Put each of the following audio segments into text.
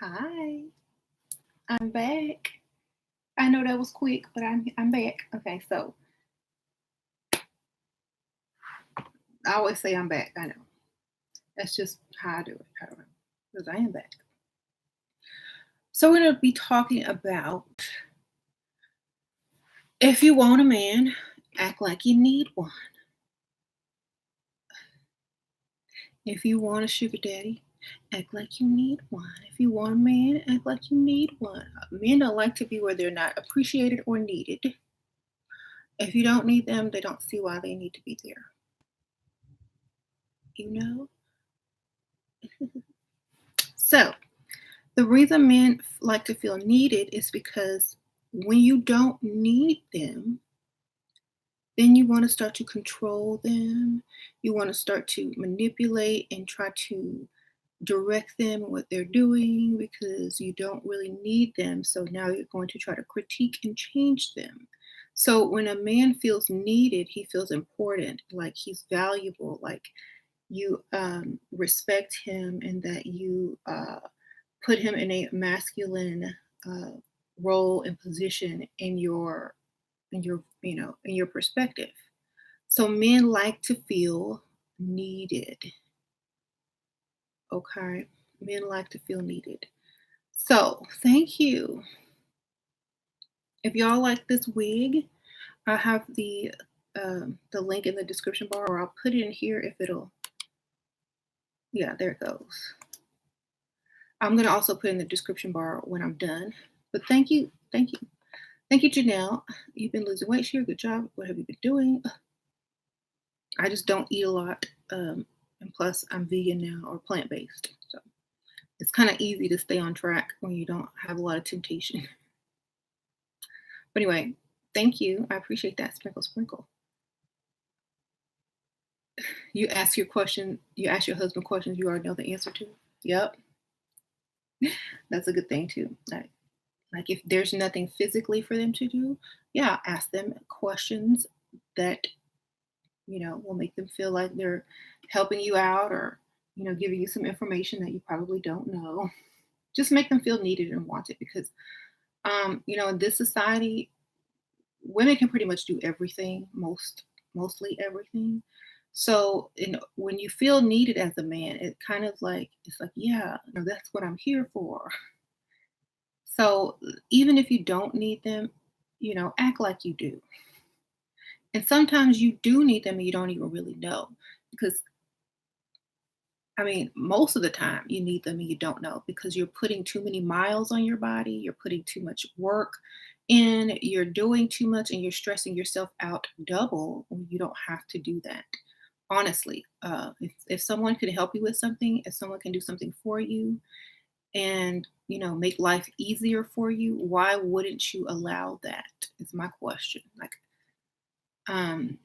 Hi, I'm back. I know that was quick, but I'm back. Okay, so I always say I'm back. I know that's just how I do it. I don't know because I am back. So we're gonna be talking about if you want a man, act like you need one. If you want a sugar daddy, act like you need one. If you want a man, act like you need one. Men don't like to be where they're not appreciated or needed. If you don't need them, they don't see why they need to be there. You know. So the reason men like to feel needed is because when you don't need them, then you want to start to control them. You want to start to manipulate and try to direct them in what they're doing because you don't really need them. So now you're going to try to critique and change them. So when a man feels needed, he feels important, like he's valuable, like you respect him and that you put him in a masculine uh, role and position in your perspective. So men like to feel needed. Okay, men like to feel needed. So thank you. If y'all like this wig, I have the link in the description bar, or I'll put it in here if it'll. Yeah, there it goes. I'm gonna also put in the description bar when I'm done. But thank you, Janelle. You've been losing weight here. Good job. What have you been doing? I just don't eat a lot. And plus, I'm vegan now or plant based. So it's kind of easy to stay on track when you don't have a lot of temptation. But anyway, thank you. I appreciate that. Sprinkle, sprinkle. You ask your husband questions you already know the answer to. Yep. That's a good thing too. Like if there's nothing physically for them to do, yeah, ask them questions that will make them feel like they're helping you out or, giving you some information that you probably don't know. Just make them feel needed and wanted because, in this society, women can pretty much do everything, mostly everything. So, when you feel needed as a man, it kind of like, it's like, yeah, that's what I'm here for. So, even if you don't need them, act like you do. And sometimes you do need them and you don't even really know because I mean, most of the time you need them and you don't know because you're putting too many miles on your body, you're putting too much work in, you're doing too much, and you're stressing yourself out double when you don't have to do that. Honestly, if someone could help you with something, if someone can do something for you and make life easier for you, why wouldn't you allow that? Is my question. Like, um,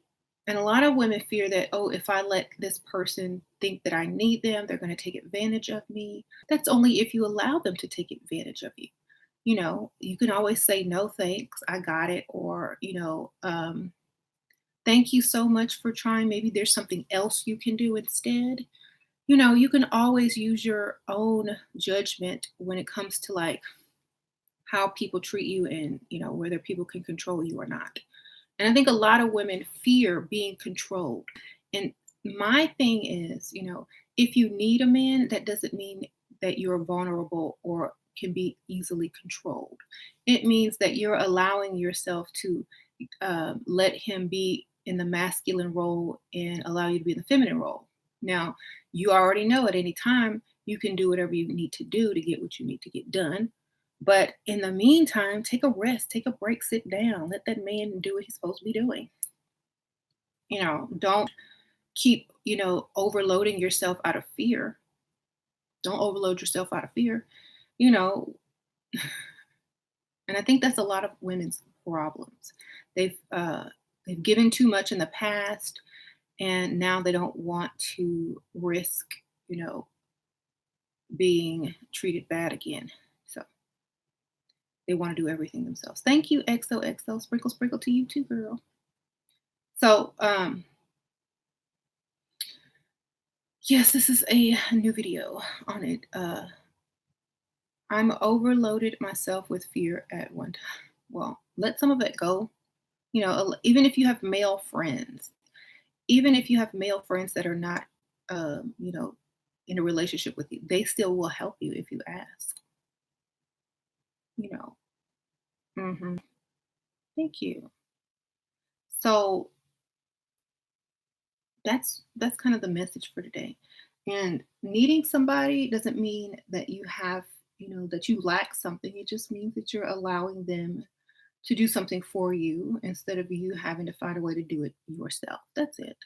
and a lot of women fear that, oh, if I let this person think that I need them, they're going to take advantage of me. That's only if you allow them to take advantage of you. You can always say, no, thanks, I got it. Or, thank you so much for trying. Maybe there's something else you can do instead. You can always use your own judgment when it comes to like how people treat you and, whether people can control you or not. And I think a lot of women fear being controlled. And my thing is, if you need a man, that doesn't mean that you're vulnerable or can be easily controlled. It means that you're allowing yourself to let him be in the masculine role and allow you to be in the feminine role. Now, you already know at any time you can do whatever you need to do to get what you need to get done. But in the meantime, take a rest, take a break, sit down, let that man do what he's supposed to be doing. Don't keep, overloading yourself out of fear. Don't overload yourself out of fear, you know. And I think that's a lot of women's problems. They've they've given too much in the past, and now they don't want to risk, you know, being treated bad again. So they want to do everything themselves. Thank you, XOXO. Sprinkle, sprinkle to you too, girl. So, yes, this is a new video on it. I'm overloaded myself with fear at one time. Well, let some of it go. Even if you have male friends, even if you have male friends that are not, um, you know, in a relationship with you, they still will help you if you ask. You know. hmm Thank you. So that's kind of the message for today. And needing somebody doesn't mean that that you lack something. It just means that you're allowing them to do something for you instead of you having to find a way to do it yourself. That's it.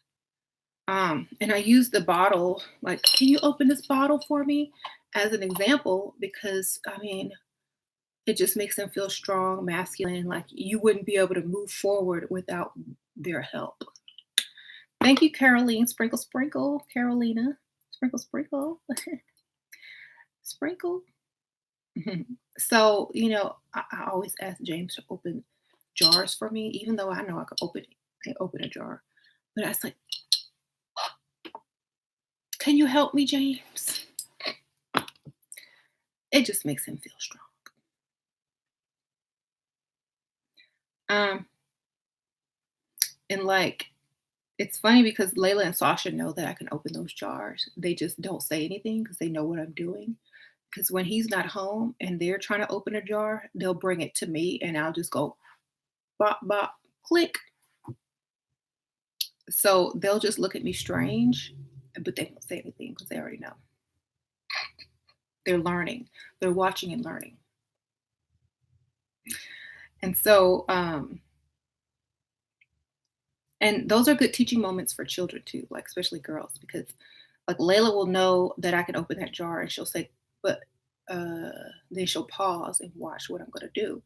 And I use the bottle, like, can you open this bottle for me, as an example, because I mean, it just makes them feel strong, masculine, like you wouldn't be able to move forward without their help. Thank you, Caroline. Sprinkle, sprinkle, Carolina. Sprinkle, sprinkle, sprinkle. So, I always ask James to open jars for me, even though I know I could open a jar. But I was like, can you help me, James? It just makes him feel strong. Um, and like, it's funny because Layla and Sasha know that I can open those jars. They just don't say anything because they know what I'm doing. Because when he's not home and they're trying to open a jar, they'll bring it to me and I'll just go bop, bop, click. So they'll just look at me strange, but they won't say anything because they already know. They're learning, they're watching and learning. And so, and those are good teaching moments for children too, like especially girls, because like Layla will know that I can open that jar and she'll say, but then she'll pause and watch what I'm going to do.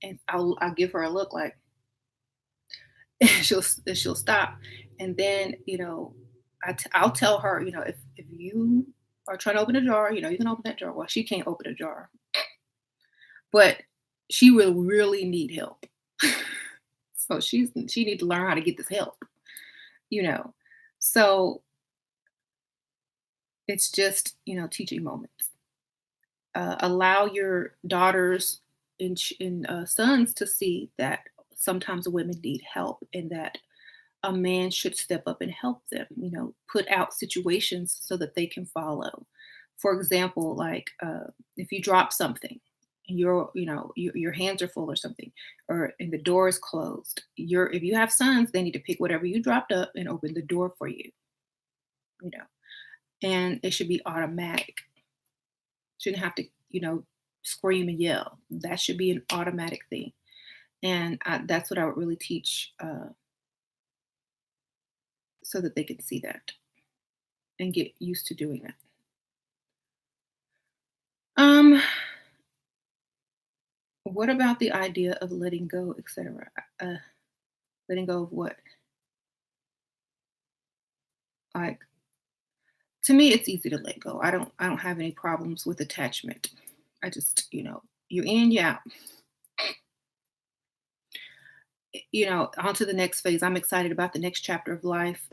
And I'll give her a look like, she'll stop. And then, I'll tell her, if you are trying to open a jar, you can open that jar. Well, she can't open a jar, but she will really need help. So she need to learn how to get this help, you know. So it's just, teaching moments. Allow your daughters and sons to see that sometimes women need help and that a man should step up and help them, put out situations so that they can follow. For example, like if you drop something and your hands are full or something, or and the door is closed, if you have sons, they need to pick whatever you dropped up and open the door for you, you know, and it should be automatic. Shouldn't have to, scream and yell. That should be an automatic thing. And that's what I would really teach so that they can see that and get used to doing that. Um, what about the idea of letting go, etc.? Letting go of what? Like, to me, it's easy to let go. I don't have any problems with attachment. I just, you're in, you're out. On to the next phase. I'm excited about the next chapter of life.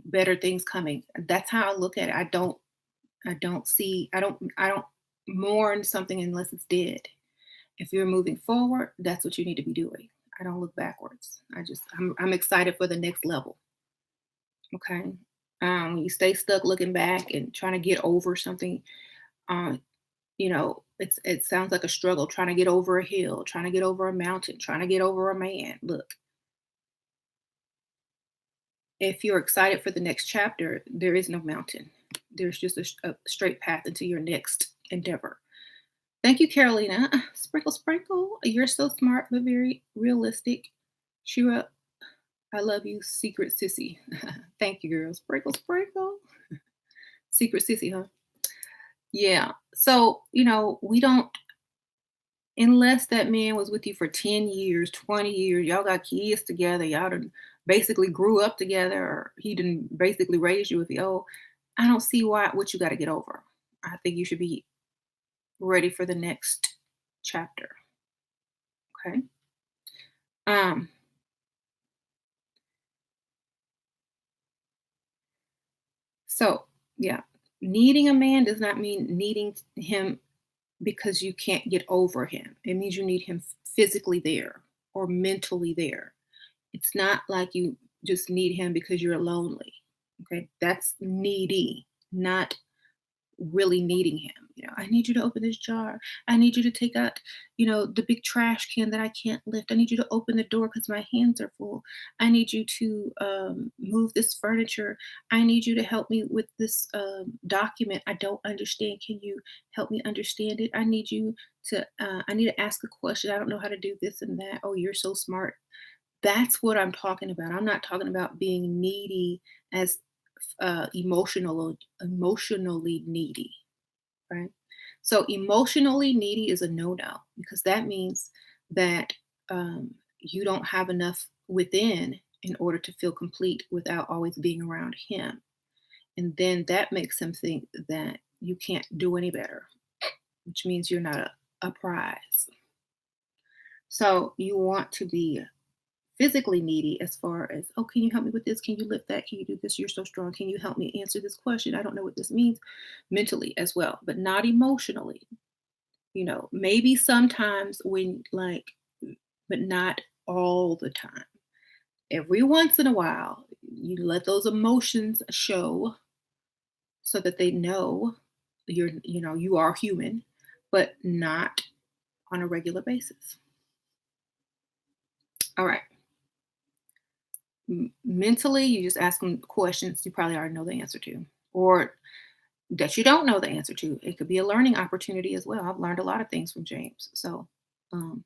Better things coming. That's how I look at it. I don't mourn something unless it's dead. If you're moving forward, that's what you need to be doing. I don't look backwards. I'm excited for the next level. Okay. When you stay stuck looking back and trying to get over something, it sounds like a struggle trying to get over a hill, trying to get over a mountain, trying to get over a man. Look, if you're excited for the next chapter, there is no mountain. There's just a straight path into your next endeavor. Thank you, Carolina. Sprinkle, sprinkle. You're so smart, but very realistic. Shira, I love you, secret sissy. Thank you, girl. Sprinkle, sprinkle. Secret sissy, huh? Yeah. So, we don't, unless that man was with you for 10 years, 20 years, y'all got kids together, y'all done basically grew up together, or he didn't basically raise you with you. Oh, I don't see what you got to get over. I think you should be ready for the next chapter. Okay. Um, so yeah, needing a man does not mean needing him because you can't get over him. It means you need him physically there or mentally there. It's not like you just need him because you're lonely. Okay. That's needy, not really needing him. I need you to open this jar. I need you to take out, the big trash can that I can't lift. I need you to open the door because my hands are full. I need you to move this furniture. I need you to help me with this document I don't understand. Can you help me understand it? I need to ask a question. I don't know how to do this and that. Oh, you're so smart. That's what I'm talking about. I'm not talking about being needy as emotionally needy, right? So emotionally needy is a no-no because that means that you don't have enough within in order to feel complete without always being around him. And then that makes him think that you can't do any better, which means you're not a prize. So you want to be physically needy as far as, oh, can you help me with this? Can you lift that? Can you do this? You're so strong. Can you help me answer this question? I don't know what this means. Mentally as well, but not emotionally. Maybe sometimes when but not all the time. Every once in a while, you let those emotions show so that they know you are human, but not on a regular basis. All right. Mentally, you just ask them questions you probably already know the answer to, or that you don't know the answer to. It could be a learning opportunity as well. I've learned a lot of things from James. So um,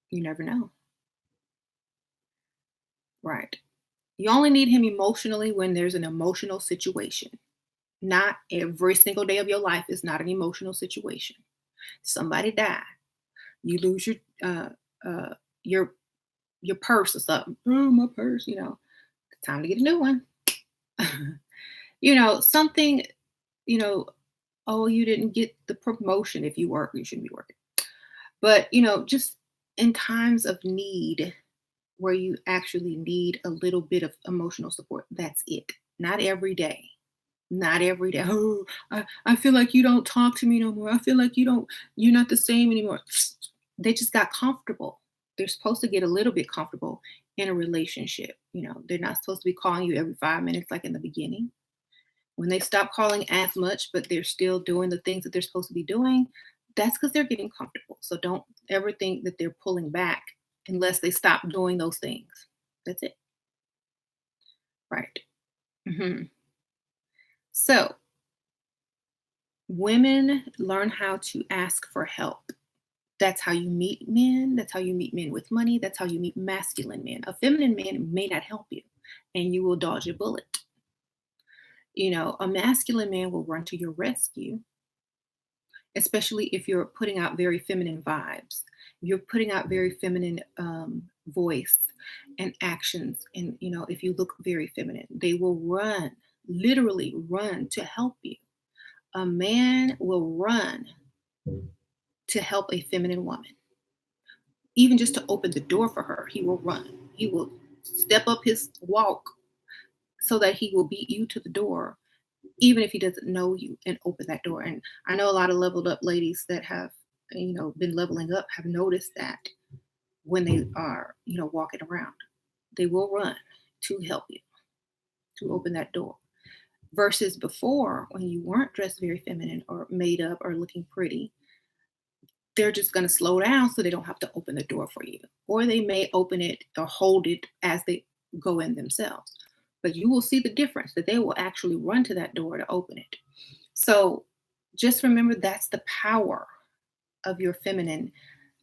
you never know. Right. You only need him emotionally when there's an emotional situation. Not every single day of your life is not an emotional situation. Somebody died. You lose uh, uh, your your purse or something. Oh, my purse. Time to get a new one. Something. You know, oh, you didn't get the promotion. If you work, you shouldn't be working. But just in times of need, where you actually need a little bit of emotional support. That's it. Not every day. Not every day. Oh, I feel like you don't talk to me no more. I feel like you're not the same anymore. They just got comfortable. They're supposed to get a little bit comfortable in a relationship. They're not supposed to be calling you every 5 minutes like in the beginning. When they stop calling as much, but they're still doing the things that they're supposed to be doing, that's because they're getting comfortable. So don't ever think that they're pulling back unless they stop doing those things. That's it. Right. hmm So women learn how to ask for help. That's how you meet men. That's how you meet men with money. That's how you meet masculine men. A feminine man may not help you and you will dodge a bullet. A masculine man will run to your rescue, especially if you're putting out very feminine vibes. You're putting out very feminine voice and actions. And, if you look very feminine, they will run, literally run to help you. A man will run to help a feminine woman. Even just to open the door for her, he will run. He will step up his walk so that he will beat you to the door, even if he doesn't know you, and open that door. And I know a lot of leveled up ladies that have, been leveling up have noticed that when they are, walking around, they will run to help you, to open that door. Versus before, when you weren't dressed very feminine or made up or looking pretty, they're just going to slow down so they don't have to open the door for you. Or they may open it or hold it as they go in themselves. But you will see the difference that they will actually run to that door to open it. So just remember that's the power of your feminine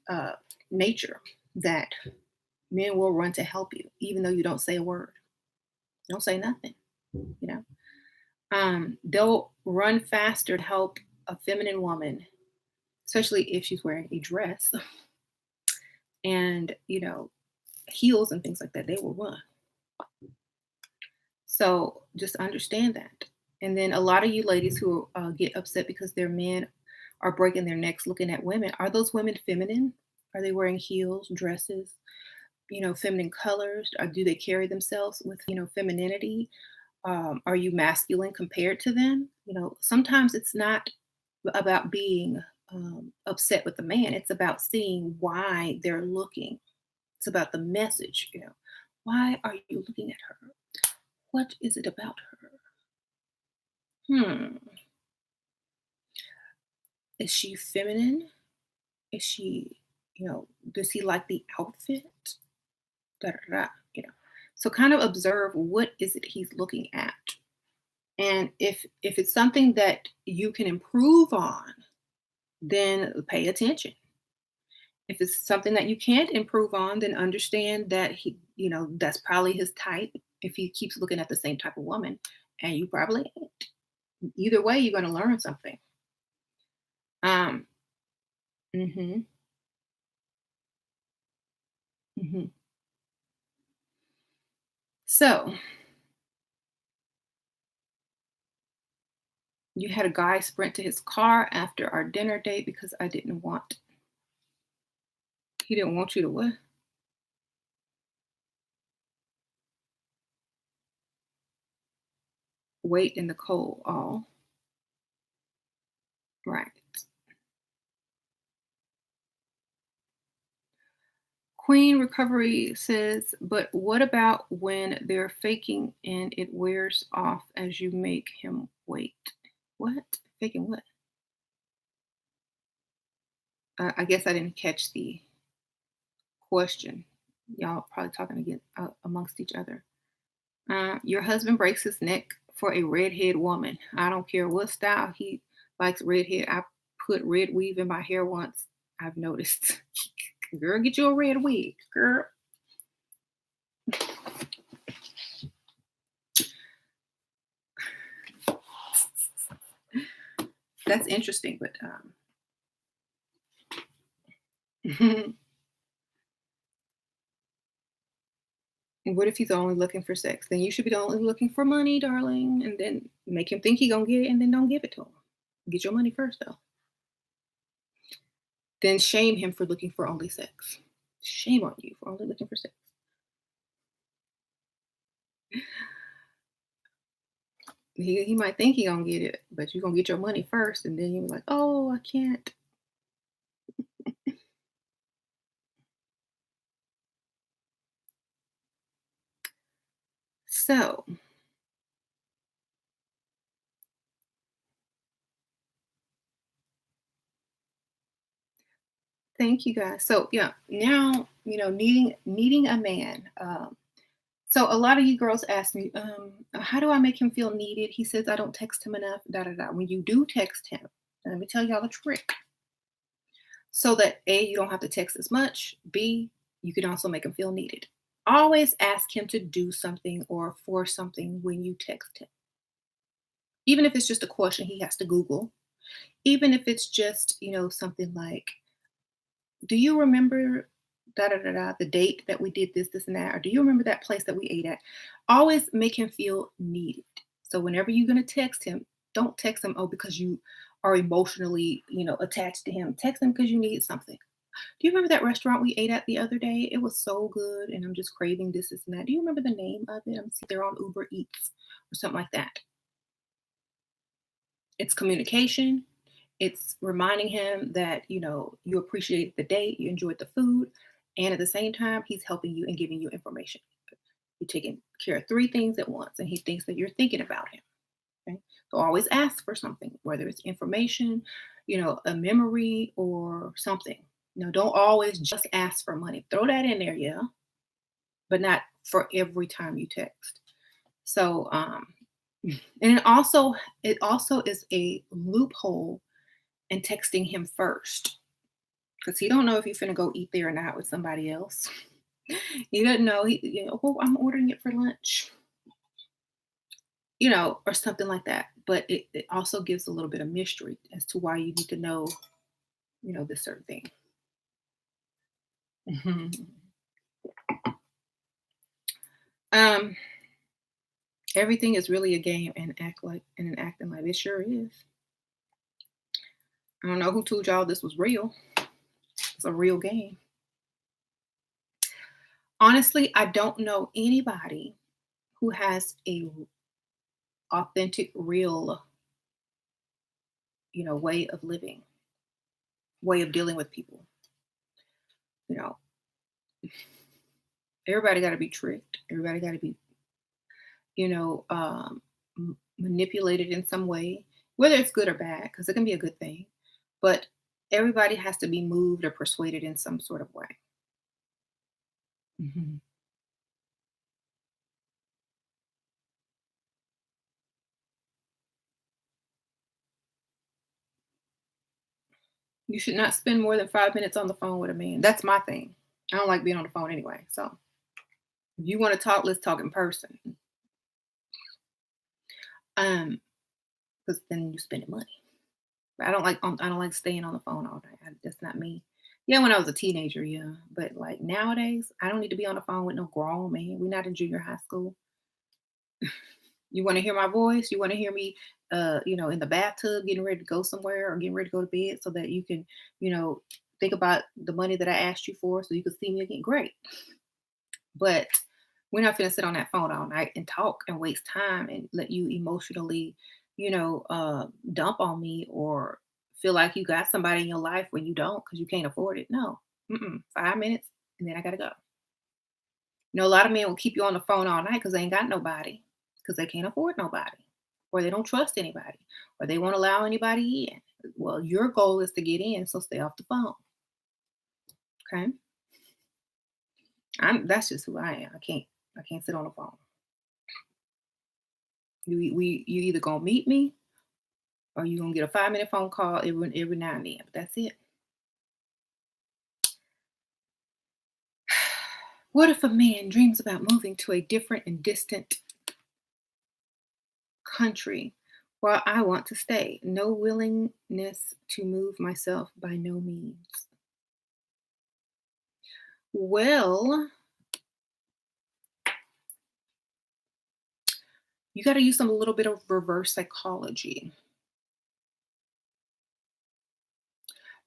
uh, nature, that men will run to help you, even though you don't say a word. Don't say nothing, you know. They'll run faster to help a feminine woman, especially if she's wearing a dress and, heels and things like that. They will run. So just understand that. And then a lot of you ladies who get upset because their men are breaking their necks looking at women, are those women feminine? Are they wearing heels, dresses, feminine colors? Or do they carry themselves with, femininity? Are you masculine compared to them? Sometimes it's not about being upset with the man. It's about seeing why they're looking. It's about the message. Why are you looking at her? What is it about her? Hmm. Is she feminine? Is she, does he like the outfit? Da, da, da, you know. So kind of observe what is it he's looking at. And if it's something that you can improve on, then pay attention. If it's something that you can't improve on, then understand that that's probably his type if he keeps looking at the same type of woman. And you probably ain't. Either way, you're gonna learn something. Um, mhm, mhm. So you had a guy sprint to his car after our dinner date because I didn't want he didn't want you to what? Wait in the cold. Oh, right. Queen Recovery says, but what about when they're faking and it wears off as you make him wait? What? Faking what? I guess I didn't catch the question. Y'all probably talking again amongst each other. Your husband breaks his neck for a redhead woman. I don't care what style he likes redhead. I put red weave in my hair once. I've noticed. Girl, get you a red wig, girl. That's interesting, but what if he's only looking for sex? Then you should be only looking for money, darling, and then make him think he gonna get it, and then don't give it to him. Get your money first, though. Then shame him for looking for only sex. Shame on you for only looking for sex. He might think he gonna get it, but you gonna get your money first, and then you're like, oh, I can't. So thank you guys. So yeah, now needing a man. So a lot of you girls ask me, how do I make him feel needed? He says I don't text him enough. Da da da. When you do text him, let me tell y'all a trick. So that A, you don't have to text as much. B, you can also make him feel needed. Always ask him to do something or for something when you text him. Even if it's just a question he has to Google. Even if it's just, something like, do you remember da da da da the date that we did this, this, and that? Or do you remember that place that we ate at? Always make him feel needed. So whenever you're gonna text him, don't text him, oh, because you are emotionally, attached to him. Text him because you need something. Do you remember that restaurant we ate at the other day? It was so good, and I'm just craving this, and that. Do you remember the name of it? I'm see they're on Uber Eats or something like that. It's communication. It's reminding him that you appreciate the date, you enjoyed the food, and at the same time, he's helping you and giving you information. You're taking care of three things at once, and he thinks that you're thinking about him. Okay, so always ask for something, whether it's information, a memory or something. Don't always just ask for money. Throw that in there, yeah, but not for every time you text. So, and it also is a loophole in texting him first because he don't know if you're finna go eat there or not with somebody else. He doesn't know. Oh, I'm ordering it for lunch, or something like that. But it also gives a little bit of mystery as to why you need to know, this certain thing. um, everything is really a game and an acting like it sure is. I don't know who told y'all this was real. It's a real game. Honestly, I don't know anybody who has a authentic, real way of living, way of dealing with people. You know, everybody got to be tricked. Everybody got to be, manipulated in some way, whether it's good or bad, because it can be a good thing. But everybody has to be moved or persuaded in some sort of way. Mhm. You should not spend more than 5 minutes on the phone with a man. That's my thing. I don't like being on the phone anyway. So if you want to talk, let's talk in person. Because then you spending money. But I don't like staying on the phone all day. That's not me. Yeah, when I was a teenager, yeah. But like nowadays, I don't need to be on the phone with no grown man. We're not in junior high school. You want to hear my voice? You want to hear me, in the bathtub, getting ready to go somewhere or getting ready to go to bed, so that you can, you know, think about the money that I asked you for, so you can see me again. Great, but we're not gonna sit on that phone all night and talk and waste time and let you emotionally, dump on me or feel like you got somebody in your life when you don't because you can't afford it. No, 5 minutes and then I gotta go. A lot of men will keep you on the phone all night because they ain't got nobody, because they can't afford nobody, or they don't trust anybody, or they won't allow anybody in. Well, your goal is to get in, so stay off the phone. Okay, that's just who I am. I can't sit on the phone. You either gonna meet me or you gonna get a 5 minute phone call every now and then. But that's it. What if a man dreams about moving to a different and distant country while I want to stay? No willingness to move myself by no means. Well, you got to use some a little bit of reverse psychology.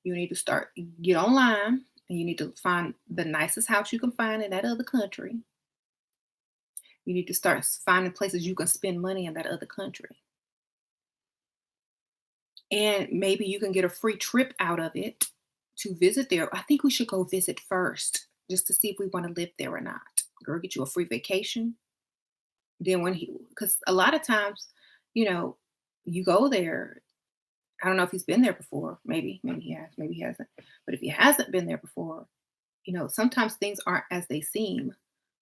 You need to get online and you need to find the nicest house you can find in that other country. You need to start finding places you can spend money in that other country. And maybe you can get a free trip out of it to visit there. I think we should go visit first just to see if we want to live there or not. Girl, get you a free vacation. Then because a lot of times, you know, you go there. I don't know if he's been there before. Maybe he has, maybe he hasn't. But if he hasn't been there before, sometimes things aren't as they seem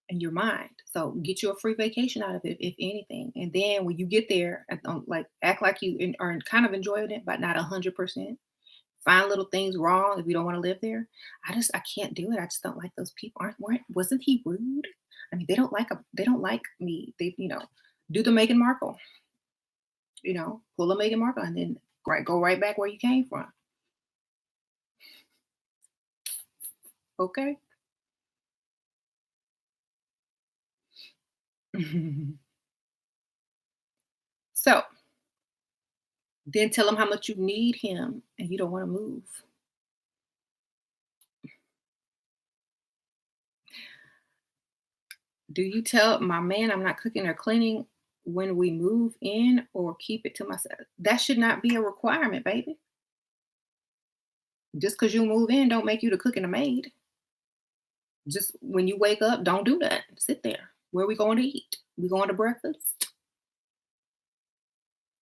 in your mind. So get you a free vacation out of it, if anything. And then when you get there, like act like you are kind of enjoying it, but not 100%. Find little things wrong if you don't want to live there. I can't do it. I just don't like those people. Wasn't he rude? I mean, they don't like me. They, do the Meghan Markle, pull a Meghan Markle and then go right back where you came from. Okay. So then tell him how much you need him and you don't want to move. Do you tell my man I'm not cooking or cleaning when we move in, or keep it to myself? That should not be a requirement, baby. Just because you move in don't make you the cook and the maid. Just when you wake up, don't do that. Sit there. Where we going to eat? We going to breakfast?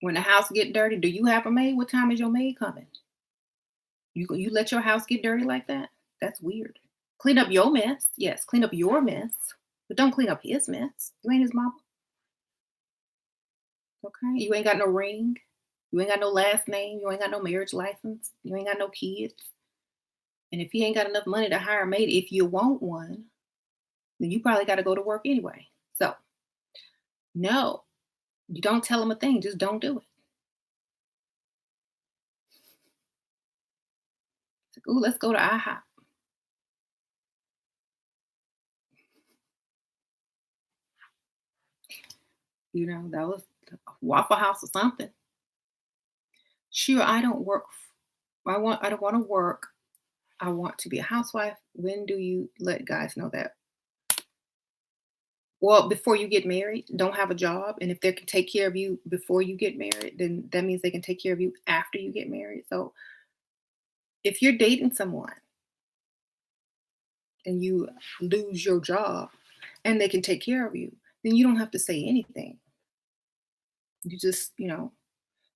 When the house get dirty, do you have a maid? What time is your maid coming? You let your house get dirty like that? That's weird. Clean up your mess. Yes, clean up your mess, but don't clean up his mess. You ain't his mama. Okay? You ain't got no ring. You ain't got no last name. You ain't got no marriage license. You ain't got no kids. And if he ain't got enough money to hire a maid, if you want one, then you probably got to go to work anyway. So, no, you don't tell him a thing. Just don't do it. It's like, ooh, let's go to IHOP. That was Waffle House or something. Sure, I don't work. I don't want to work. I want to be a housewife. When do you let guys know that? Well, before you get married, don't have a job, and if they can take care of you before you get married, then that means they can take care of you after you get married. So, if you're dating someone and you lose your job and they can take care of you, then you don't have to say anything. You just,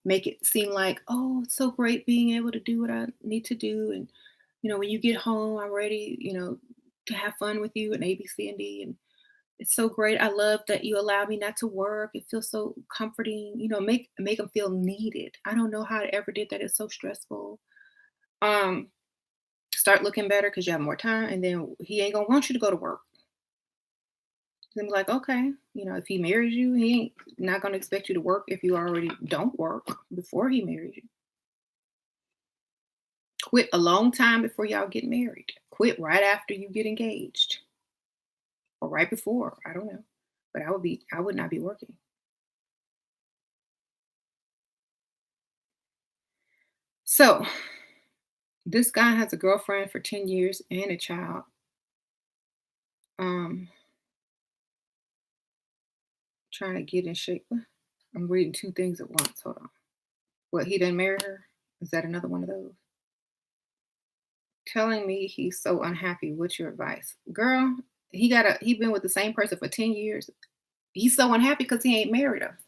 make it seem like, "Oh, it's so great being able to do what I need to do, and, when you get home, I'm ready, to have fun with you and A, B, C, and D, and it's so great. I love that you allow me not to work. It feels so comforting." Make them feel needed. I don't know how I ever did that. It's so stressful. Um, Start looking better because you have more time, and then he ain't gonna want you to go to work. Then be like, okay, if he marries you, he ain't not gonna expect you to work if you already don't work before he marries you. Quit a long time before y'all get married. Quit right after you get engaged or right before. I don't know. But I would not be working. So this guy has a girlfriend for 10 years and a child. Um, Trying to get in shape. I'm reading two things at once. Hold on. What, he didn't marry her? Is that another one of those? Telling me he's so unhappy. What's your advice? Girl, he been with the same person for 10 years. He's so unhappy because he ain't married her.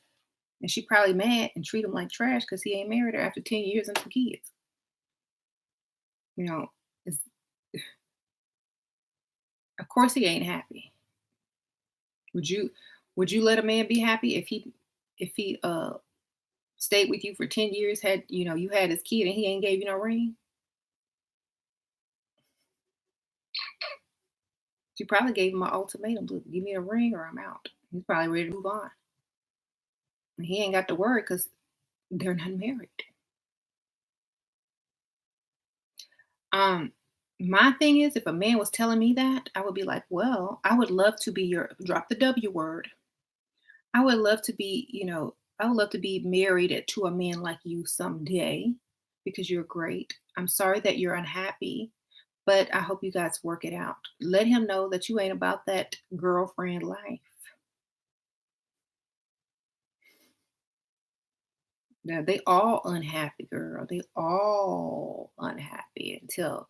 And she probably mad and treat him like trash because he ain't married her after 10 years and some kids. You know, it's, of course he ain't happy. Would you would you let a man be happy if he stayed with you for 10 years, had you had his kid and he ain't gave you no ring? She probably gave him an ultimatum. Look, give me a ring or I'm out. He's probably ready to move on. And he ain't got to worry because they're not married. Um, my thing is, if a man was telling me that, I would be like, well, I would love to be your drop the W word. I would love to be, I would love to be married to a man like you someday because you're great. I'm sorry that you're unhappy, but I hope you guys work it out. Let him know that you ain't about that girlfriend life. Now they all unhappy, girl. They all unhappy until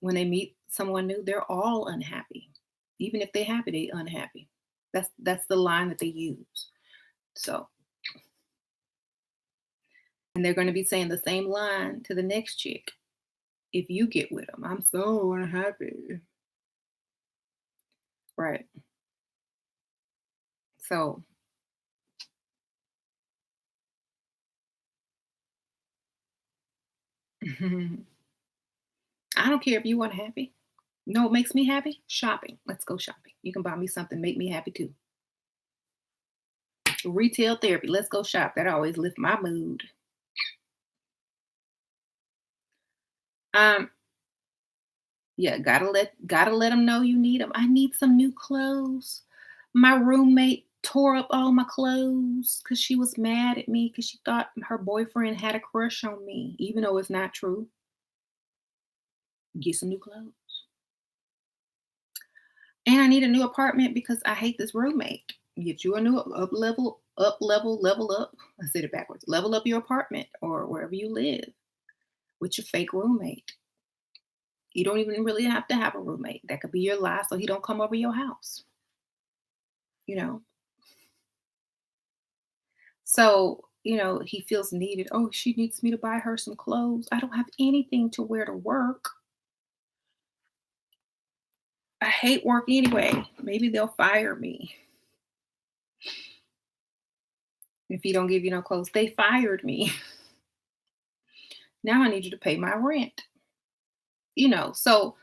when they meet someone new, they're all unhappy. Even if they're happy, they unhappy. That's the line that they use. So, and they're going to be saying the same line to the next chick if you get with them. I'm so unhappy. Right. So, I don't care if you unhappy. No, what makes me happy? Shopping. Let's go shopping. You can buy me something, make me happy too. Retail therapy. Let's go shop. That always lift my mood. Um, yeah, gotta let them know you need them. I need some new clothes. My roommate tore up all my clothes because she was mad at me because she thought her boyfriend had a crush on me, even though it's not true. Get some new clothes. And I need a new apartment because I hate this roommate. Get you a new level up. I said it backwards. Level up your apartment or wherever you live with your fake roommate. You don't even really have to have a roommate. That could be your lie so he don't come over your house. You know. So, he feels needed. Oh, she needs me to buy her some clothes. I don't have anything to wear to work. I hate work anyway. Maybe they'll fire me if you don't give you no clothes. They fired me. Now I need you to pay my rent. So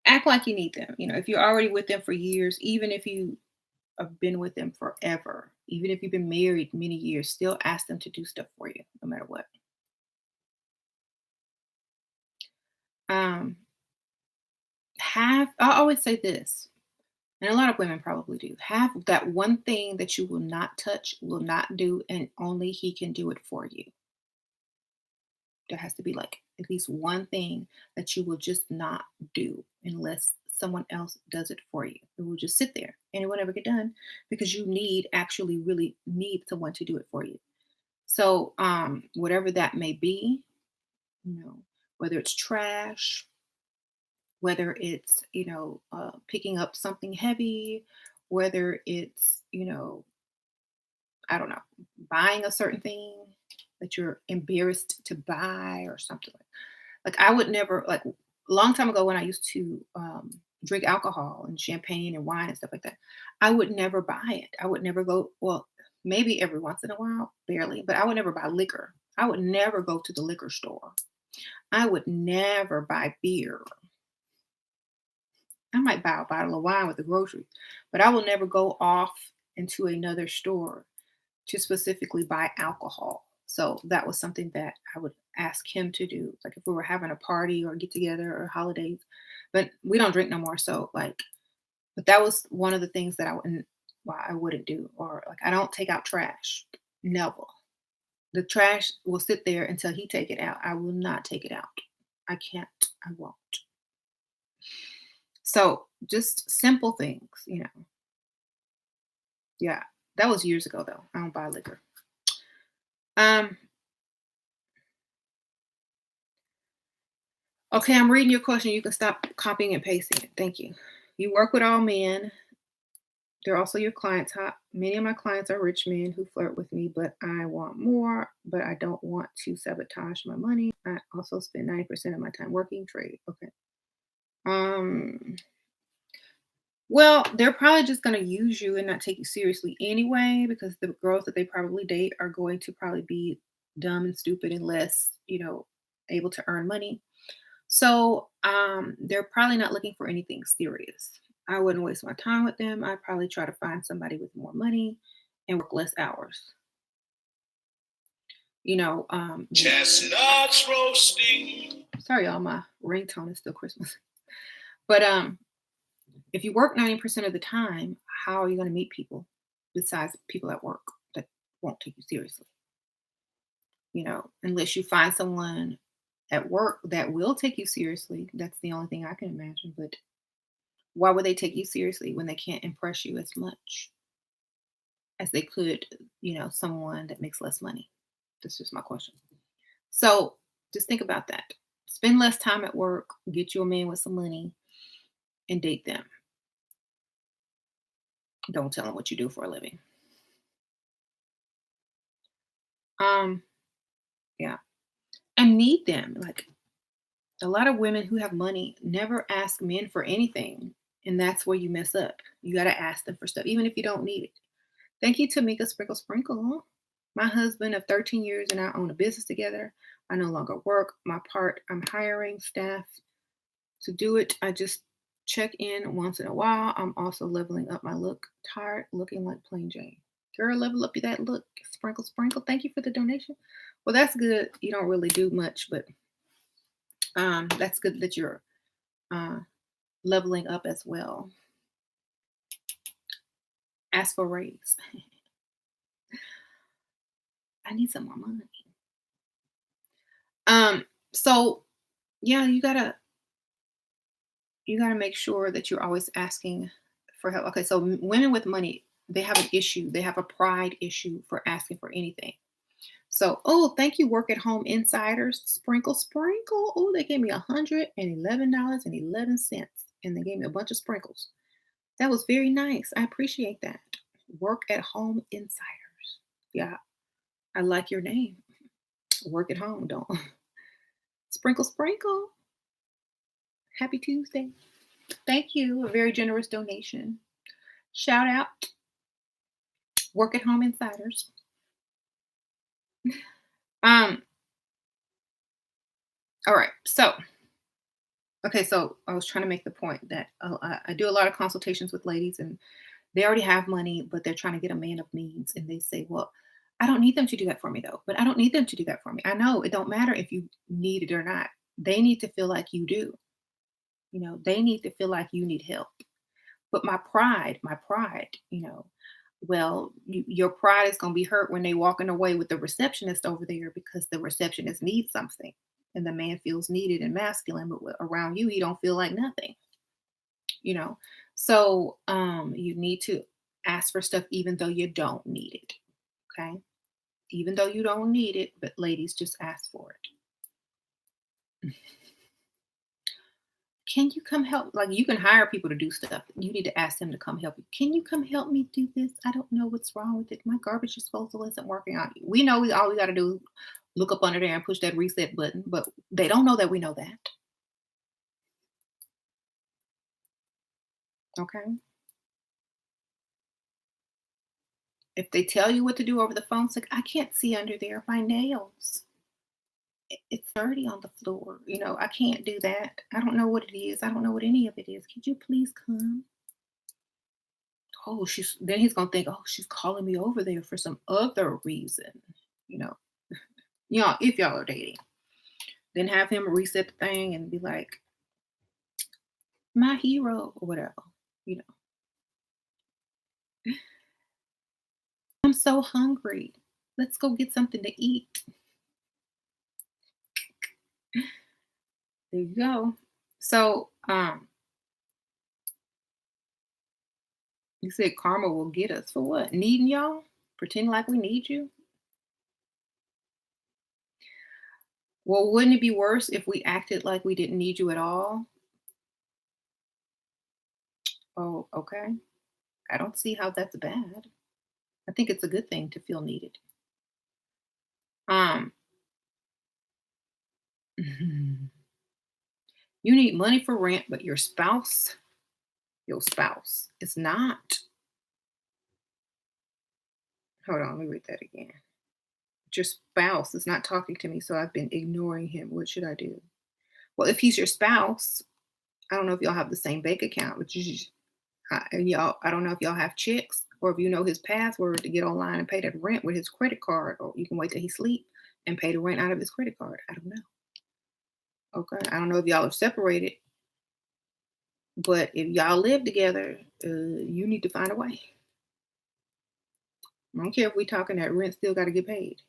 act like you need them. If you're already with them for years, even if you have been with them forever, even if you've been married many years, still ask them to do stuff for you, no matter what. Um, I always say this, and a lot of women probably do. Have that one thing that you will not touch, will not do, and only he can do it for you. There has to be like at least one thing that you will just not do unless someone else does it for you. It will just sit there and it will never get done because you need actually really need someone to do it for you. So whatever that may be, you know, whether it's trash, whether it's, picking up something heavy, whether it's, I don't know, buying a certain thing that you're embarrassed to buy or something like I would never like a long time ago when I used to drink alcohol and champagne and wine and stuff like that. I would never buy it. I would never go. Well, maybe every once in a while, barely, but I would never buy liquor. I would never go to the liquor store. I would never buy beer. I might buy a bottle of wine with the groceries, but I will never go off into another store to specifically buy alcohol. So that was something that I would ask him to do. Like if we were having a party or get together or holidays, but we don't drink no more. So like, but that was one of the things that I wouldn't, why I wouldn't do. Or like, I don't take out trash. Never. The trash will sit there until he take it out. I will not take it out. I can't. I won't. So just simple things, Yeah, that was years ago though. I don't buy liquor. Um, okay, I'm reading your question. You can stop copying and pasting it. Thank you. You work with all men. They're also your clients. Many of my clients are rich men who flirt with me, but I want more, but I don't want to sabotage my money. I also spend 90% of my time working trade. Okay. Um, well, they're probably just going to use you and not take you seriously anyway, because the girls that they probably date are going to probably be dumb and stupid and less, able to earn money. So they're probably not looking for anything serious. I wouldn't waste my time with them. I'd probably try to find somebody with more money and work less hours. Chestnuts roasting. Sorry, y'all. My ringtone is still Christmas. But if you work 90% of the time, how are you going to meet people besides people at work that won't take you seriously? Unless you find someone at work that will take you seriously. That's the only thing I can imagine. But why would they take you seriously when they can't impress you as much as they could, someone that makes less money? That's just my question. So just think about that. Spend less time at work, get you a man with some money, and date them. Don't tell them what you do for a living. Um, yeah. And need them. Like a lot of women who have money never ask men for anything. And that's where you mess up. You got to ask them for stuff, even if you don't need it. Thank you, Tamika Sprinkle Sprinkle. My husband of 13 years and I own a business together. I no longer work my part. I'm hiring staff to do it. I just check in once in a while. I'm also leveling up my look. Tired looking like plain Jane. Girl, level up that look. Sprinkle Sprinkle. Thank you for the donation. Well, that's good. You don't really do much, but that's good that you're leveling up as well. Ask for a raise. I need some more money. So yeah, you gotta make sure that you're always asking for help. Okay, so women with money, they have an issue. They have a pride issue for asking for anything. So, oh, thank you, Work at Home Insiders. Sprinkle, sprinkle. Oh, they gave me $111.11, and they gave me a bunch of sprinkles. That was very nice. I appreciate that. Work at Home Insiders. Yeah, I like your name. Work at home, don't sprinkle, sprinkle. Happy Tuesday. Thank you. A very generous donation. Shout out, Work at Home Insiders. Um, all right. So, okay, so I was trying to make the point that I do a lot of consultations with ladies and they already have money, but they're trying to get a man of means. And they say, well, I don't need them to do that for me though. But I don't need them to do that for me. I know it don't matter if you need it or not. They need to feel like you do. They need to feel like you need help. But my pride, Well, your pride is going to be hurt when they walking away with the receptionist over there because the receptionist needs something, and the man feels needed and masculine, but around you, he don't feel like nothing. You know, so you need to ask for stuff even though you don't need it. Okay, even though you don't need it, but ladies, just ask for it. Can you come help? Like, you can hire people to do stuff. You need to ask them to come help you. Can you come help me do this? I don't know what's wrong with it. My garbage disposal isn't working out. We know we all we got to do is look up under there and push that reset button, but they don't know that we know that. Okay. If they tell you what to do over the phone, it's like, I can't see under there. My nails. It's dirty on the floor. I can't do that. I don't know what it is. I don't know what any of it is. Could you please come? Oh, he's gonna think, oh, she's calling me over there for some other reason. You know, if y'all are dating, then have him reset the thing and be like, my hero or whatever. You know, I'm so hungry. Let's go get something to eat. There you go. So, you said karma will get us for what? Needing y'all? Pretend like we need you? Well, wouldn't it be worse if we acted like we didn't need you at all? Oh, okay. I don't see how that's bad. I think it's a good thing to feel needed. Um, you need money for rent, but your spouse is not. Hold on, let me read that again. Your spouse is not talking to me, so I've been ignoring him. What should I do? Well, if he's your spouse, I don't know if y'all have the same bank account, but and y'all, I don't know if y'all have checks or if you know his password to get online and pay that rent with his credit card, or you can wait till he sleep and pay the rent out of his credit card. I don't know. Okay, I don't know if y'all are separated, but if y'all live together, you need to find a way. I don't care if we talking that rent still got to get paid.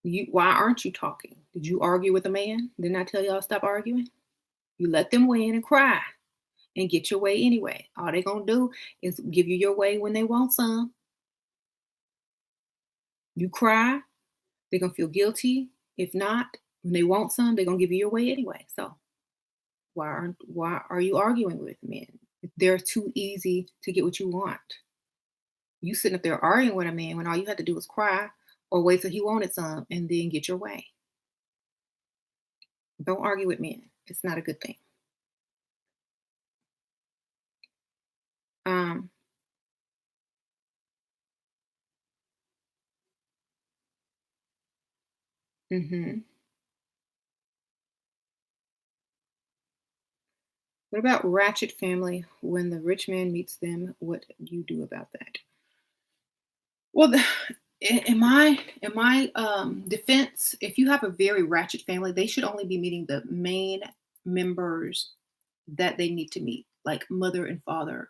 Why aren't you talking? Did you argue with a man? Didn't I tell y'all stop arguing? You let them win and cry and get your way anyway. All they gonna do is give you your way when they want some. You cry, they're gonna feel guilty. If not, when they want some, they're gonna give you your way anyway. So why are you arguing with men? If they're too easy to get what you want. You sitting up there arguing with a man when all you had to do was cry or wait till he wanted some and then get your way. Don't argue with men. It's not a good thing. Um, mhm. What about ratchet family? When the rich man meets them, what do you do about that? Well, in my defense, if you have a very ratchet family, they should only be meeting the main members that they need to meet, like mother and father,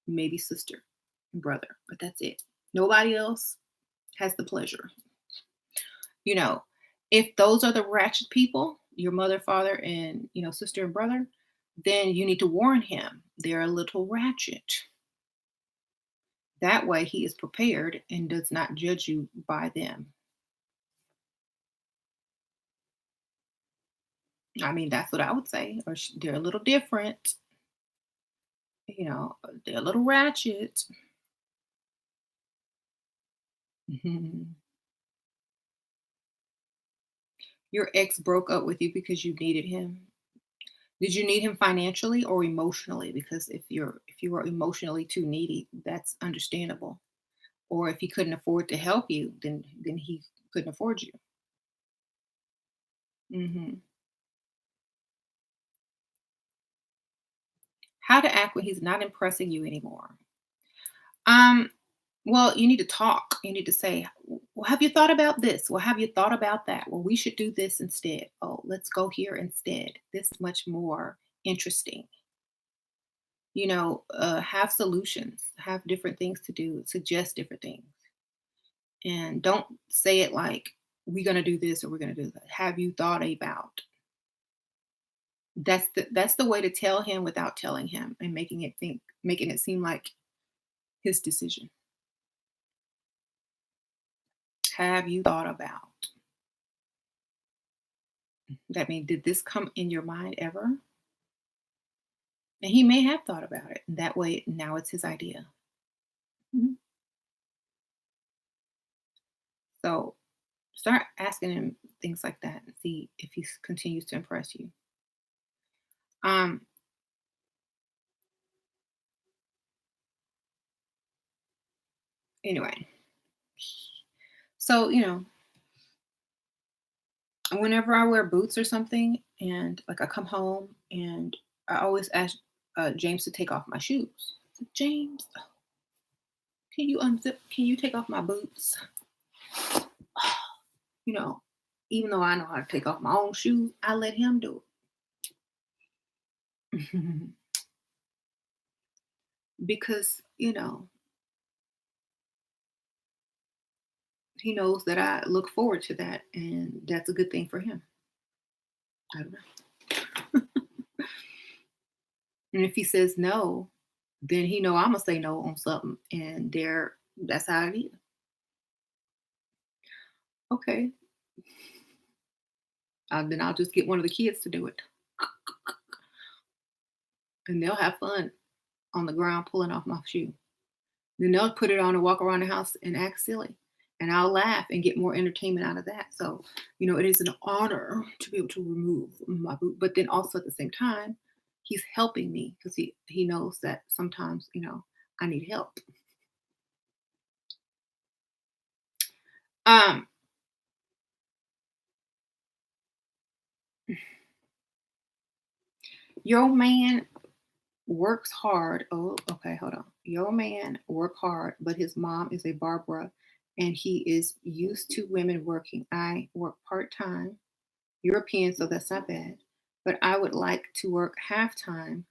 maybe sister and brother, but that's it. Nobody else has the pleasure. You know, if those are the ratchet people, your mother, father, and sister and brother, then you need to warn him. They're a little ratchet. That way he is prepared and does not judge you by them. I mean, that's what I would say. Or they're a little different, they're a little ratchet. Mhm. Your ex broke up with you because you needed him. Did you need him financially or emotionally? Because if you were emotionally too needy, that's understandable. Or if he couldn't afford to help you, then he couldn't afford you. Hmm. How to act when he's not impressing you anymore? Um, well, you need to talk. You need to say, "Well, have you thought about this? Well, have you thought about that? Well, we should do this instead. Oh, let's go here instead. This is much more interesting." Have solutions, have different things to do, suggest different things. And don't say it like, we're going to do this or we're going to do that. Have you thought about? That's the way to tell him without telling him and making it seem like his decision. Have you thought about? That means, did this come in your mind ever? And he may have thought about it. That way, now it's his idea. Mhm. So start asking him things like that and see if he continues to impress you. Um, anyway, so whenever I wear boots or something, and like I come home and I always ask James to take off my shoes. I said, James, can you unzip? Can you take off my boots? You know, even though I know how to take off my own shoes, I let him do it. Because he knows that I look forward to that, and that's a good thing for him. I don't know. And if he says no, then he know I'm gonna say no on something, and that's how it is. Okay, then I'll just get one of the kids to do it, and they'll have fun on the ground pulling off my shoe. Then they'll put it on and walk around the house and act silly. And I'll laugh and get more entertainment out of that. So, it is an honor to be able to remove my boot. But then also at the same time, he's helping me because he knows that sometimes, I need help. Um, your man works hard. Oh, okay, hold on. Your man work hard, but his mom is a Barbara and he is used to women working. I work part-time European, so that's not bad. But I would like to work half time.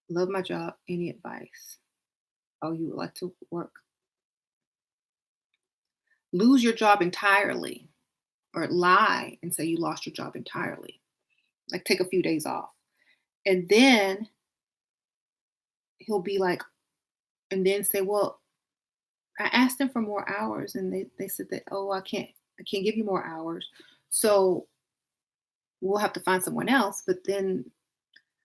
Love my job. Any advice? Oh, you would like to work? Lose your job entirely, or lie and say you lost your job entirely. Like take a few days off. And then he'll be like, and then say, well, I asked them for more hours and they said that, oh, I can't give you more hours. So we'll have to find someone else. But then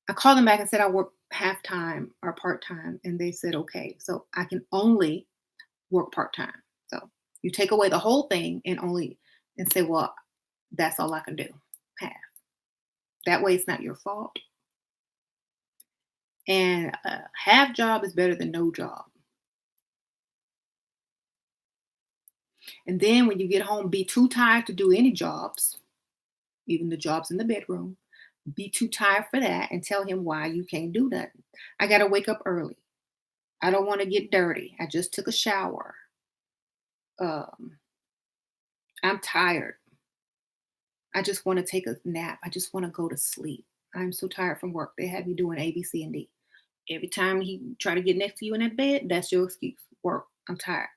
I called them back and said I work half time or part time, and they said okay. So I can only work part time. So you take away the whole thing and say, well, that's all I can do. Half. That way, it's not your fault. And a half job is better than no job. And then when you get home, be too tired to do any jobs, even the jobs in the bedroom. Be too tired for that and tell him why you can't do that. I got to wake up early. I don't want to get dirty. I just took a shower. Um, I'm tired. I just want to take a nap. I just want to go to sleep. I'm so tired from work. They have you doing A, B, C, and D. Every time he try to get next to you in that bed, that's your excuse. Work. I'm tired.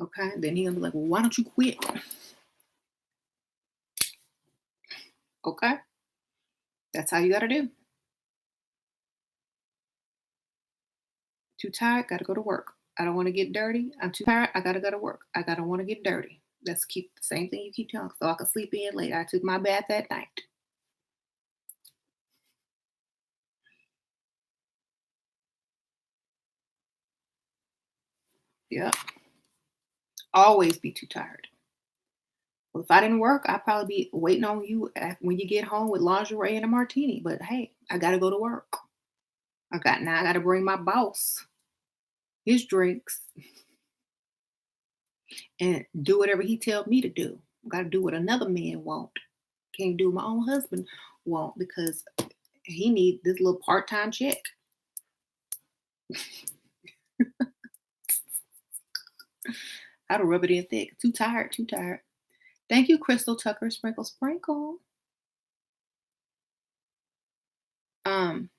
Okay. Then he gonna be like, well, why don't you quit? Okay. That's how you gotta do. Too tired, gotta go to work. I don't want to get dirty. I'm too tired. I gotta go to work. I gotta want to get dirty. That's keep the same thing you keep telling. So I can sleep in late. I took my bath that night. Yeah. Always be too tired. Well, if I didn't work, I'd probably be waiting on you when you get home with lingerie and a martini. But hey, I gotta go to work. I gotta bring my boss his drinks and do whatever he tells me to do. I gotta do what another man won't. Can't do what my own husband won't because he need this little part-time check. I'd rub it in thick. Too tired, too tired. Thank you, Crystal Tucker. Sprinkle, sprinkle. Um,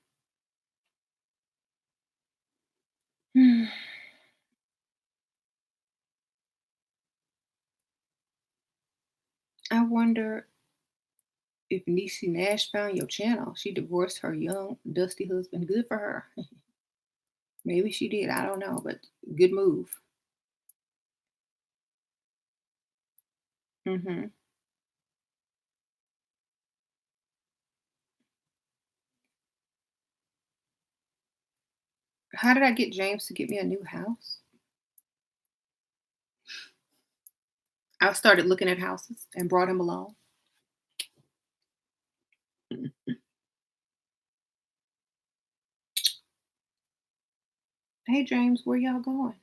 I wonder if Niecy Nash found your channel. She divorced her young, dusty husband. Good for her. Maybe she did. I don't know, but good move. Hmm. How did I get James to get me a new house? I started looking at houses and brought him along. Hey, James, where y'all going?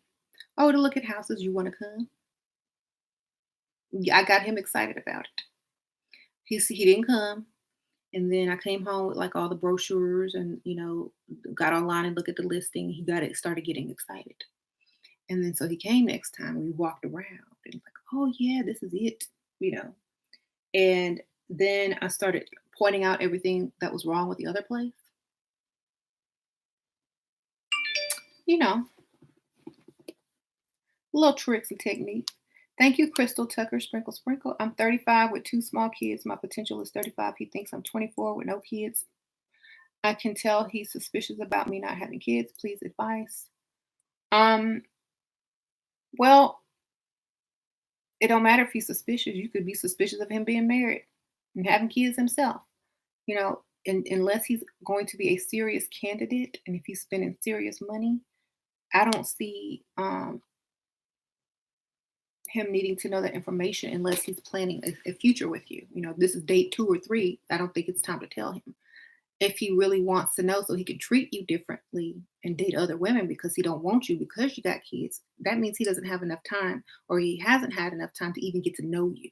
Oh, to look at houses. You want to come? Yeah, I got him excited about it. He didn't come, and then I came home with like all the brochures and got online and looked at the listing. He got it, started getting excited, and then so he came next time. We walked around and like, oh yeah, this is it, you know. And then I started pointing out everything that was wrong with the other place. You know, little tricks and techniques. Thank you, Crystal Tucker, Sprinkle Sprinkle. I'm 35 with two small kids. My potential is 35. He thinks I'm 24 with no kids. I can tell he's suspicious about me not having kids. Please advise. Um, well, it don't matter if he's suspicious. You could be suspicious of him being married and having kids himself. Unless he's going to be a serious candidate and if he's spending serious money, I don't see him needing to know that information unless he's planning a future with you. This is date 2 or 3. I don't think it's time to tell him. If he really wants to know so he can treat you differently and date other women because he don't want you because you got kids, that means he doesn't have enough time or he hasn't had enough time to even get to know you,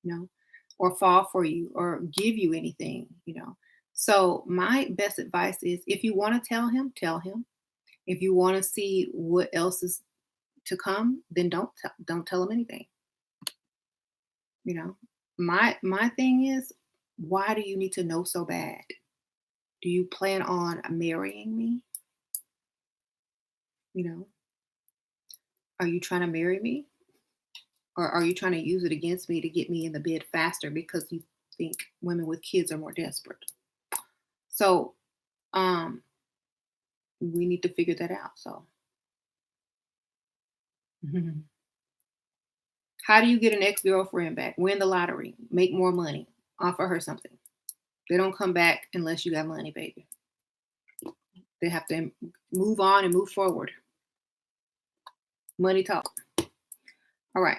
you know, or fall for you or give you anything. So my best advice is if you want to tell him, tell him. If you want to see what else is to come, then don't tell him anything. You know, my thing is, why do you need to know so bad? Do you plan on marrying me? You know, are you trying to marry me? Or are you trying to use it against me to get me in the bed faster because you think women with kids are more desperate? So, um, we need to figure that out. So, mhm. How do you get an ex-girlfriend back? Win the lottery, make more money, offer her something. They don't come back unless you got money, baby. They have to move on and move forward. Money talk. All right.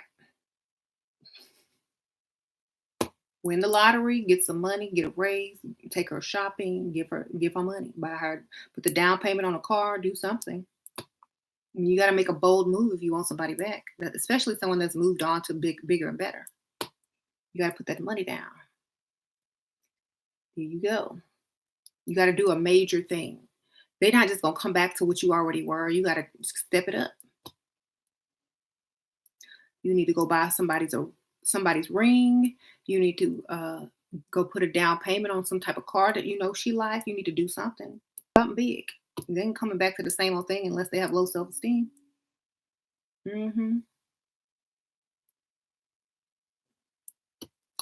Win the lottery, get some money, get a raise, take her shopping, give her money, buy her, put the down payment on a car, do something. You got to make a bold move if you want somebody back, especially someone that's moved on to bigger and better. You got to put that money down. Here you go. You got to do a major thing. They're not just gonna come back to what you already were. You got to step it up. You need to go buy somebody's ring. You need to go put a down payment on some type of car that you know she likes. You need to do something big. Then coming back to the same old thing unless they have low self esteem. Hmm.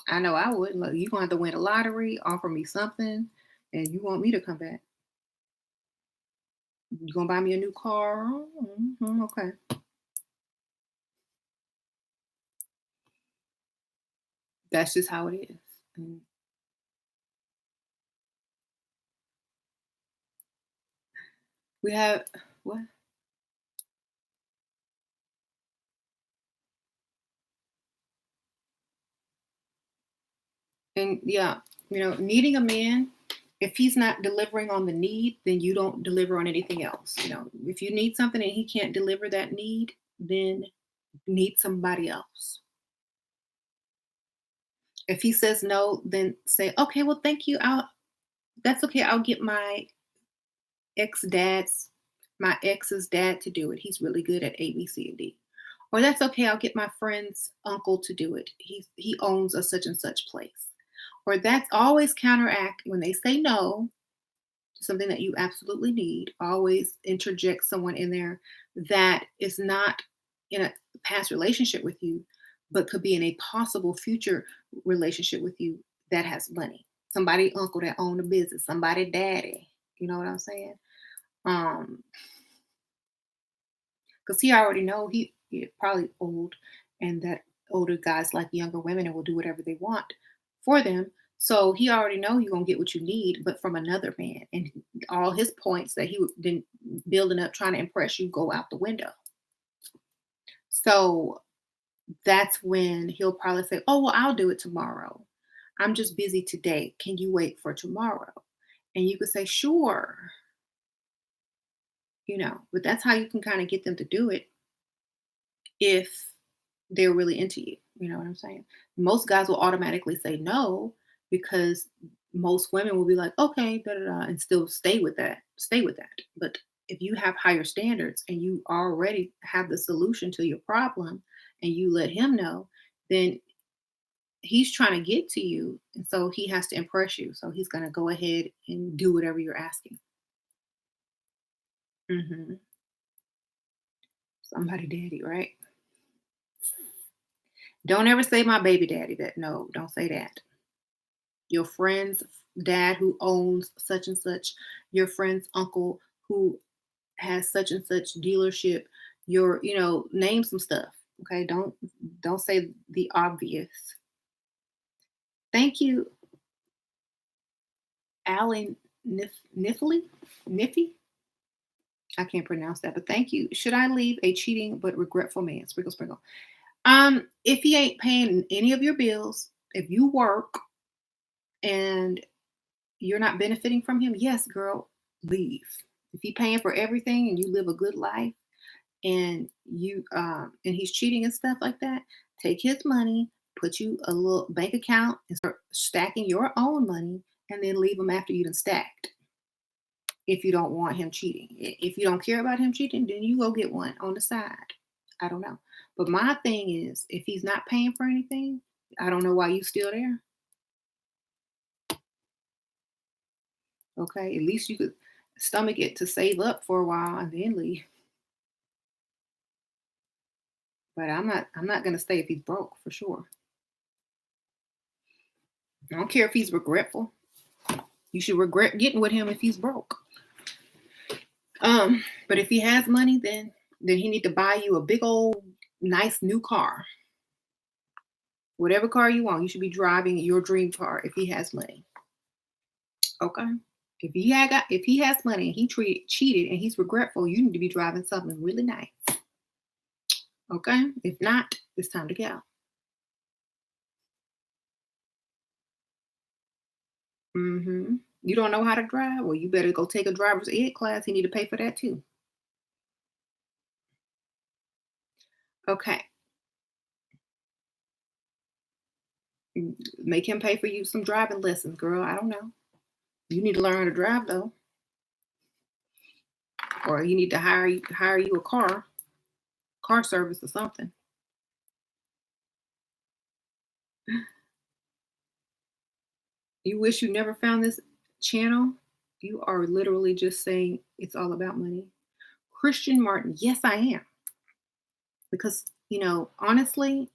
I know I would. Look, you gonna have to win a lottery, offer me something, and you want me to come back. You gonna buy me a new car? Okay. That's just how it is. And we have what? And yeah, needing a man, if he's not delivering on the need, then you don't deliver on anything else. If you need something and he can't deliver that need, then need somebody else. If he says no, then say, okay, well, thank you. That's okay. I'll get my ex's dad to do it. He's really good at A, B, C, and D. Or that's okay. I'll get my friend's uncle to do it. He owns a such and such place. Or that's always counteract when they say no. something that you absolutely need, always interject someone in there that is not in a past relationship with you, but could be in a possible future relationship with you that has money. Somebody uncle that own a business, somebody daddy. You know what I'm saying? Um, because he already know he probably old, and that older guys like younger women and will do whatever they want for them. So he already know you're gonna get what you need, but from another man, and all his points that been building up trying to impress you go out the window. So that's when he'll probably say, "Oh well, I'll do it tomorrow. I'm just busy today. Can you wait for tomorrow?" And you could say, "Sure," but that's how you can kind of get them to do it if they're really into you. You know what I'm saying? Most guys will automatically say no because most women will be like, okay, da, da, da, and still stay with that. But if you have higher standards and you already have the solution to your problem and you let him know, then he's trying to get to you. And so he has to impress you. So he's going to go ahead and do whatever you're asking. Hmm. Somebody daddy, right? Don't ever say my baby daddy. That no, don't say that. Your friend's dad who owns such and such, your friend's uncle who has such and such dealership, name some stuff. Okay. Don't say the obvious. Thank you, Alan Niffy. I can't pronounce that, but thank you. Should I leave a cheating but regretful man? Sprinkle, sprinkle. If he ain't paying any of your bills, if you work and you're not benefiting from him, yes, girl, leave. If he's paying for everything and you live a good life and and he's cheating and stuff like that, take his money, put you a little bank account and start stacking your own money and then leave him after you've stacked. If you don't want him cheating. If you don't care about him cheating, then you go get one on the side. I don't know. But my thing is, if he's not paying for anything, I don't know why you still there. Okay, at least you could stomach it to save up for a while and then leave. But I'm not gonna stay if he's broke for sure. I don't care if he's regretful. You should regret getting with him if he's broke. But if he has money, then he need to buy you a big old nice new car. Whatever car you want, you should be driving your dream car if he has money. Okay. If he has money and cheated and he's regretful, you need to be driving something really nice. Okay. If not, it's time to go. You don't know how to drive? Well, you better go take a driver's ed class. You need to pay for that too. Okay. Make him pay for you some driving lessons, girl. I don't know. You need to learn how to drive though, or you need to hire you a car service or something. You wish you never found this channel? You are literally just saying it's all about money. Christian Martin, yes, I am. Because, honestly,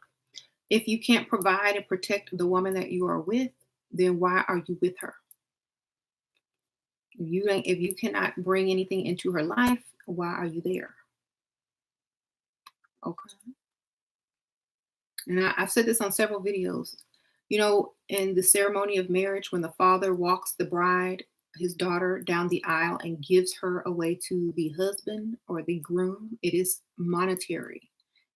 if you can't provide and protect the woman that you are with, then why are you with her? If you cannot bring anything into her life, why are you there? Okay. And I've said this on several videos. In the ceremony of marriage, when the father walks the bride, his daughter, down the aisle and gives her away to the husband or the groom, it is monetary.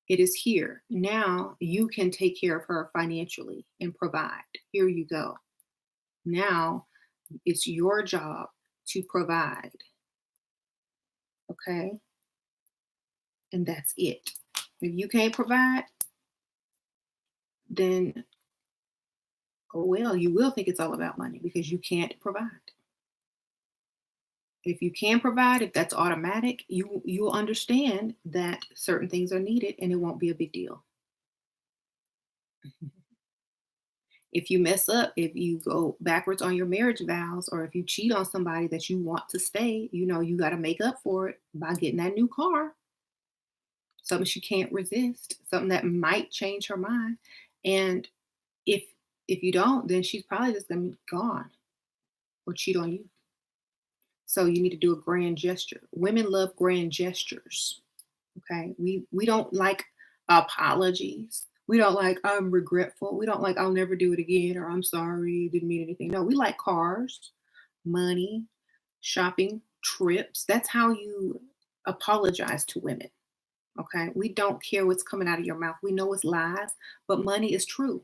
It is here. Now you can take care of her financially and provide. Here you go. Now it's your job to provide. Okay. And that's it. If you can't provide, then, oh well, you will think it's all about money because you can't provide. If you can provide, if that's automatic, you'll understand that certain things are needed and it won't be a big deal. If you mess up, if you go backwards on your marriage vows, or if you cheat on somebody that you want to stay, you got to make up for it by getting that new car, something she can't resist, something that might change her mind. And if if you don't, then she's probably just gonna be gone or cheat on you. So you need to do a grand gesture. Women love grand gestures. Okay. We don't like apologies. We don't like I'm regretful. We don't like I'll never do it again or I'm sorry, didn't mean anything. No, we like cars, money, shopping, trips. That's how you apologize to women. Okay. We don't care what's coming out of your mouth. We know it's lies, but money is true.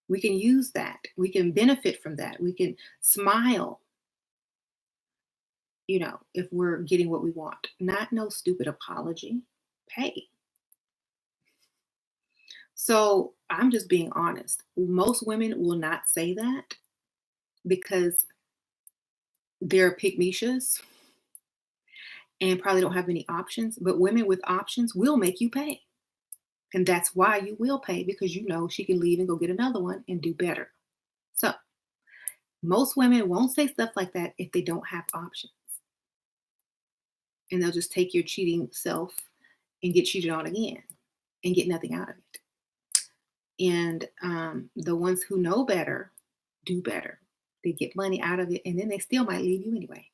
We can use that. We can benefit from that. We can smile, if we're getting what we want. Not no stupid apology. Pay. So I'm just being honest. Most women will not say that because they're pygmishas and probably don't have any options. But women with options will make you pay. And that's why you will pay, because you know she can leave and go get another one and do better. So most women won't say stuff like that if they don't have options. And they'll just take your cheating self and get cheated on again and get nothing out of it. And the ones who know better do better. They get money out of it, and then they still might leave you anyway.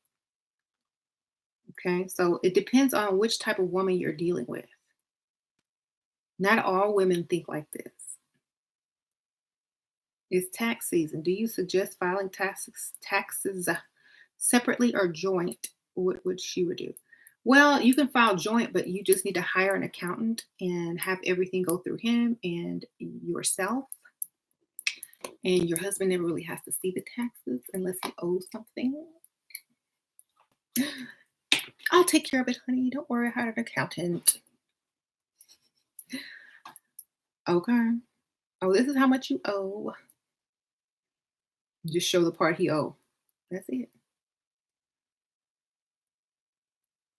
Okay, so it depends on which type of woman you're dealing with. Not all women think like this. It's tax season. Do you suggest filing taxes separately or joint? What would she would do? Well, you can file joint, but you just need to hire an accountant and have everything go through him and yourself. And your husband never really has to see the taxes unless he owes something. I'll take care of it, honey. Don't worry. I hired an accountant. Okay. Oh, this is how much you owe. Just show the part he owe. That's it.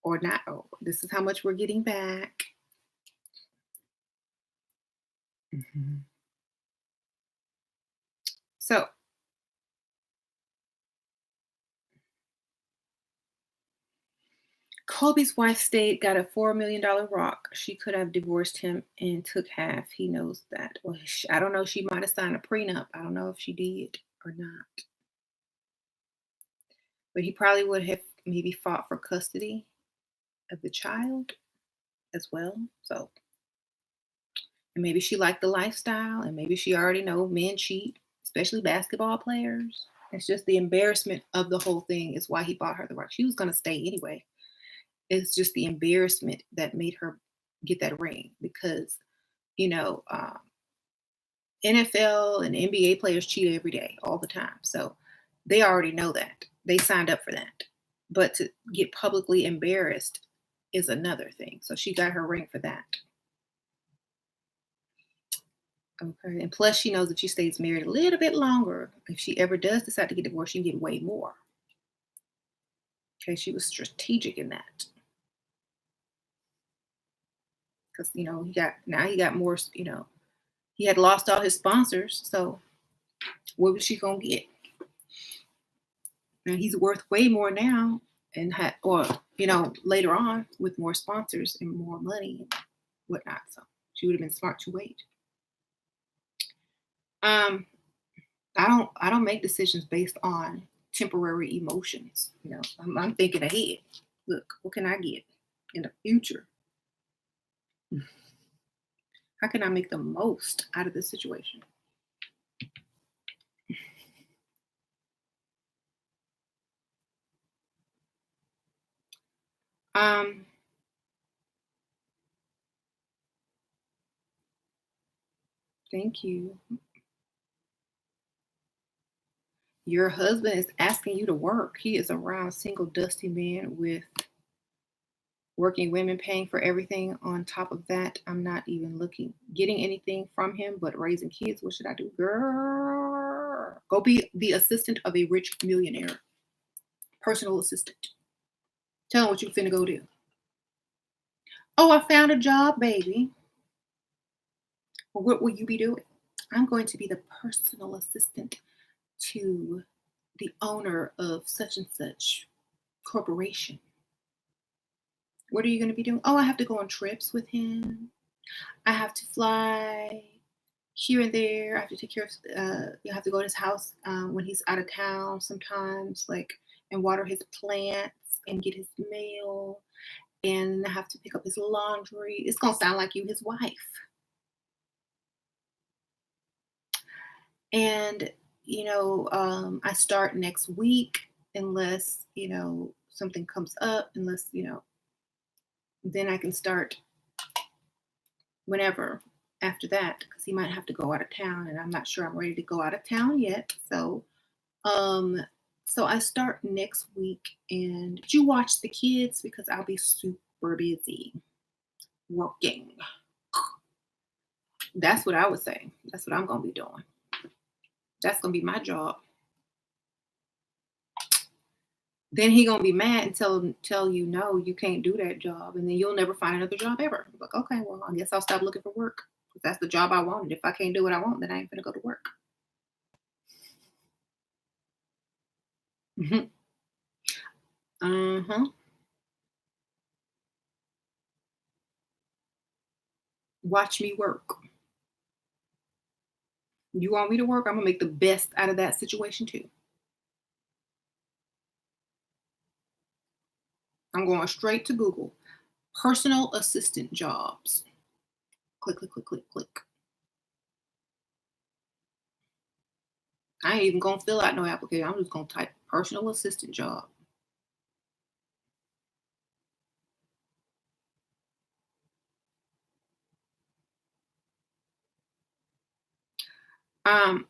Or not owe. This is how much we're getting back. Mhm. So Kobe's wife stayed, got a $4 million rock. She could have divorced him and took half. He knows that. Well, I don't know. She might have signed a prenup. I don't know if she did or not. But he probably would have maybe fought for custody of the child as well. So, and maybe she liked the lifestyle, and maybe she already know men cheat, especially basketball players. It's just the embarrassment of the whole thing is why he bought her the rock. She was going to stay anyway. It's just the embarrassment that made her get that ring because, you know, NFL and NBA players cheat every day, all the time. So they already know that. They signed up for that. But to get publicly embarrassed is another thing. So she got her ring for that. Okay. And plus, she knows if she stays married a little bit longer, if she ever does decide to get divorced, she can get way more. Okay. She was strategic in that. Because, he got more, he had lost all his sponsors. So what was she going to get? And he's worth way more now and later on with more sponsors and more money and whatnot. So she would have been smart to wait. Um, I don't make decisions based on temporary emotions. I'm thinking ahead. Look, what can I get in the future? How can I make the most out of this situation? Um, Thank you. Your husband is asking you to work. He is around single, dusty man with working women paying for everything. On top of that, I'm not even getting anything from him but raising kids. What should I do? Girl, go be the assistant of a rich millionaire, personal assistant. Tell him what you finna go do. Oh, I found a job, baby. Well, what will you be doing? I'm going to be the personal assistant to the owner of such and such corporation. What are you going to be doing? Oh, I have to go on trips with him. I have to fly here and there. I have to take care of, you have to go to his house when he's out of town sometimes, like, and water his plants and get his mail. And I have to pick up his laundry. It's going to sound like you, his wife. And, I start next week unless, something comes up, unless, then I can start whenever after that because he might have to go out of town and I'm not sure I'm ready to go out of town yet. Um so I start next week and did you watch the kids because I'll be super busy working. That's what I would say. That's what I'm gonna be doing. That's gonna be my job. Then he gonna be mad and tell you no, you can't do that job, and then you'll never find another job ever. Like, okay, well, I guess I'll stop looking for work. If that's the job I wanted. If I can't do what I want, then I ain't gonna go to work. Hmm. Uh-huh. Watch me work. You want me to work? I'm gonna make the best out of that situation too. I'm going straight to Google. Personal assistant jobs. Click, click, click, click, click. I ain't even gonna fill out no application. I'm just gonna type personal assistant job. Um,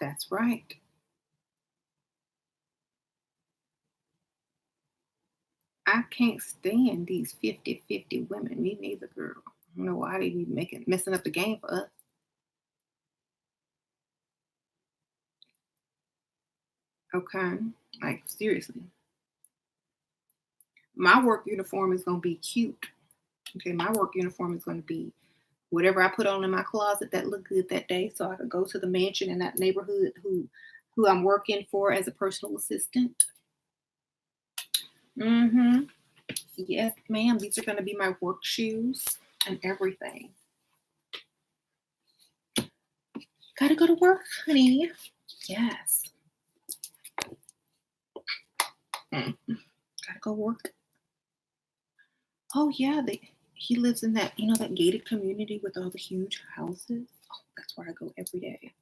that's right. I can't stand these 50-50 women. Me neither, girl. I don't know why they be messing up the game for us. Okay. Like seriously. My work uniform is gonna be cute. Okay, my work uniform is gonna be whatever I put on in my closet that looked good that day so I could go to the mansion in that neighborhood who I'm working for as a personal assistant. Mm-hmm. Yes, ma'am. These are gonna be my work shoes and everything. Gotta go to work, honey. Yes. Mm. Gotta go work. Oh yeah, he lives in that, that gated community with all the huge houses. Oh, that's where I go every day.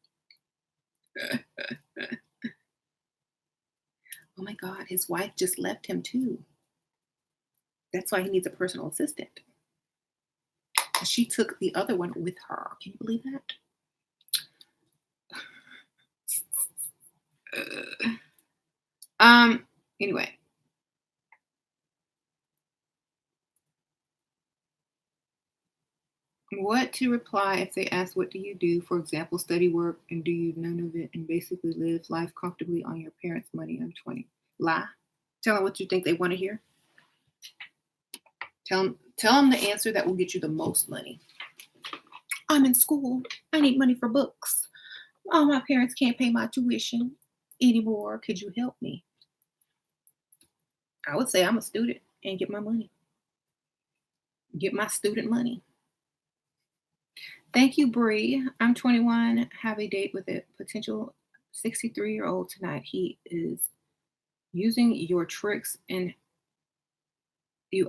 Oh my God, his wife just left him too. That's why he needs a personal assistant. She took the other one with her. Can you believe that? Uh, Anyway, what to reply if they ask what do you do? For example, study, work, and do you none of it and basically live life comfortably on your parents' money. I'm 20. Lie. Tell them what you think they want to hear. Tell them the answer that will get you the most money. I'm in school. I need money for books. Oh, my parents can't pay my tuition anymore. Could you help me? I would say I'm a student and get my money. Get my student money. Thank you, Bree. I'm 21. Have a date with a potential 63-year-old tonight. He is using your tricks and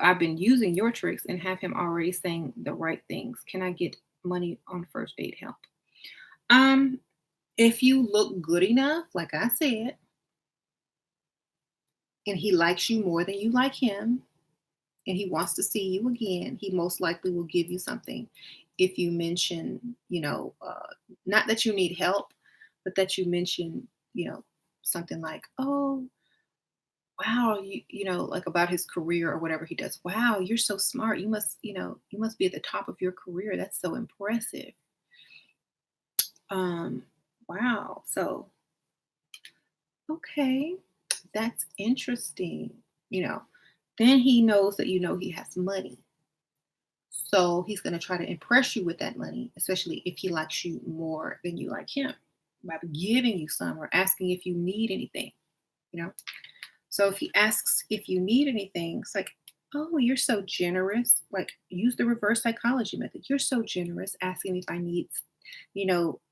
I've been using your tricks and have him already saying the right things. Can I get money on first date help? Um, if you look good enough, like I said, and he likes you more than you like him, and he wants to see you again, he most likely will give you something. If you mention, not that you need help, but that you mention, something like, oh, wow, like about his career or whatever he does. Wow, you're so smart. You must be at the top of your career. That's so impressive. Um, wow. So, okay, that's interesting. you know, then he knows that you know he has money. So he's going to try to impress you with that money, especially if he likes you more than you like him, by giving you some or asking if you need anything, you know. So if he asks if you need anything, it's like, oh, you're so generous. Like, use the reverse psychology method. You're so generous asking me if I need,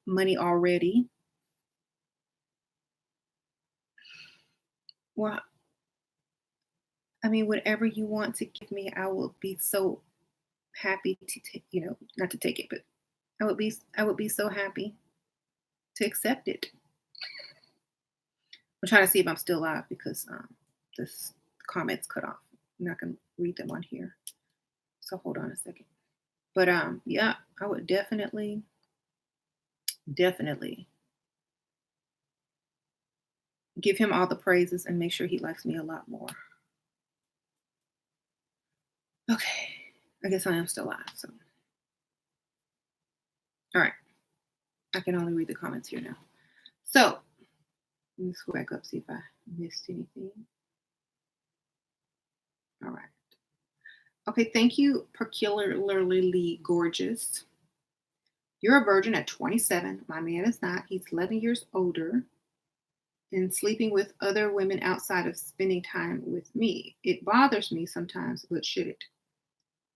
money already. Well, I mean, whatever you want to give me, I will be so happy to take, not to take it, but I would be so happy to accept it. I'm trying to see if I'm still live because this comments cut off. I'm not gonna read them on here. So hold on a second. But yeah, I would definitely give him all the praises and make sure he likes me a lot more. Okay. I guess I am still live. So all right. I can only read the comments here now. So let's go back up, see if I missed anything. All right. Okay, thank you, peculiarly gorgeous. You're a virgin at 27. My man is not. He's 11 years older and sleeping with other women outside of spending time with me. It bothers me sometimes, but should it?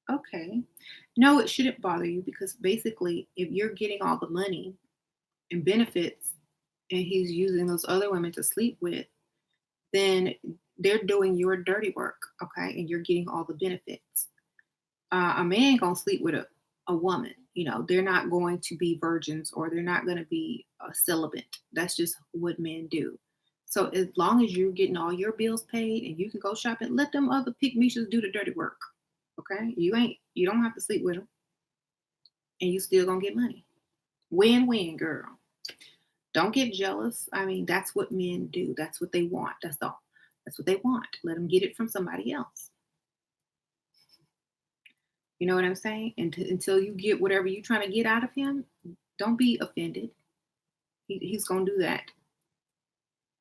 Okay. No, it shouldn't bother you because basically, if you're getting all the money and benefits and he's using those other women to sleep with, then they're doing your dirty work, okay? And you're getting all the benefits. A man gonna sleep with a woman. They're not going to be virgins or they're not going to be celibate. That's just what men do. So as long as you're getting all your bills paid and you can go shopping, let them other pygmies do the dirty work. Okay, you don't have to sleep with them, and you still gonna get money. Win-win, girl. Don't get jealous. I mean, that's what men do. That's what they want. That's all. That's what they want. Let them get it from somebody else. You know what I'm saying? And until you get whatever you're trying to get out of him, don't be offended. He's gonna do that.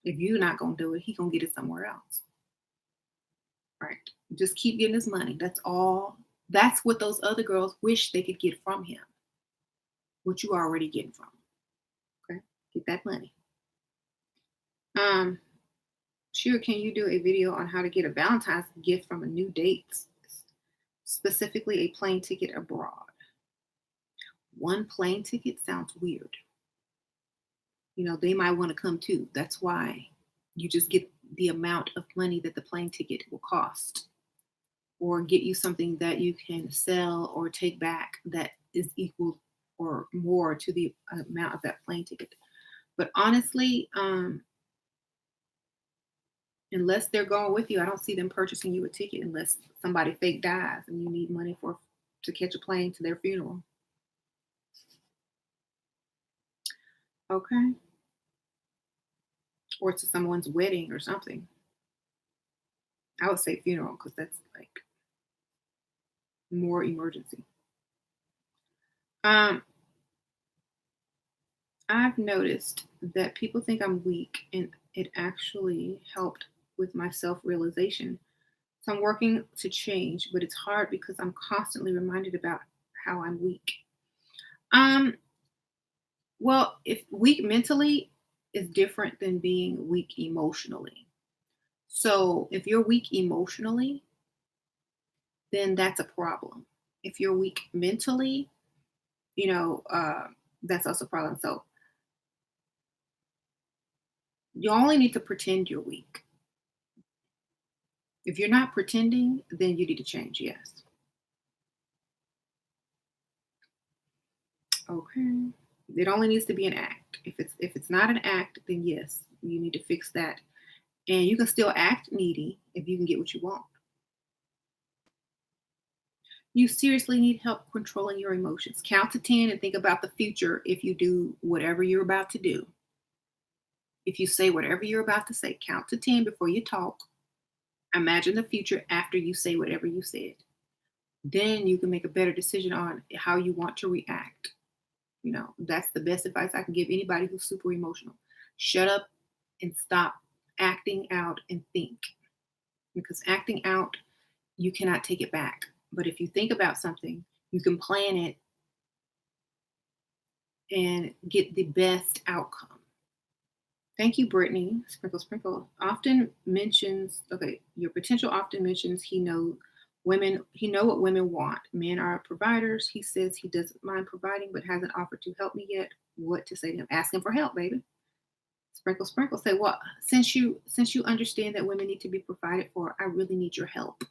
If you're not gonna do it, he's gonna get it somewhere else. Right? Just keep getting his money. That's all. That's what those other girls wish they could get from him. What you already getting from him. Okay? Get that money. Um, sure, can you do a video on how to get a Valentine's gift from a new date? Specifically a plane ticket abroad. One plane ticket sounds weird. They might want to come too. That's why you just get the amount of money that the plane ticket will cost, or get you something that you can sell or take back that is equal or more to the amount of that plane ticket. But honestly, unless they're going with you, I don't see them purchasing you a ticket unless somebody fake dies and you need money to catch a plane to their funeral. Okay. Or to someone's wedding or something. I would say funeral because that's like more emergency. Um, I've noticed that people think I'm weak, and it actually helped with my self realization. So I'm working to change, but it's hard because I'm constantly reminded about how I'm weak. Um, well, if weak mentally is different than being weak emotionally. So if you're weak emotionally, then that's a problem. If you're weak mentally, that's also a problem. So you only need to pretend you're weak. If you're not pretending, then you need to change. Yes. Okay. It only needs to be an act. If it's not an act, then yes, you need to fix that. And you can still act needy if you can get what you want. You seriously need help controlling your emotions. Count to 10 and think about the future if you do whatever you're about to do. If you say whatever you're about to say, count to 10 before you talk. Imagine the future after you say whatever you said. Then you can make a better decision on how you want to react. That's the best advice I can give anybody who's super emotional. Shut up and stop acting out and think. because acting out, you cannot take it back. But if you think about something, you can plan it and get the best outcome. Thank you, Brittany. Sprinkle, sprinkle. Often mentions, okay, your potential often mentions he know what women want. Men are providers. He says he doesn't mind providing, but hasn't offered to help me yet. What to say to him? Ask him for help, baby. Sprinkle, sprinkle. Say, well, since you understand that women need to be provided for, I really need your help.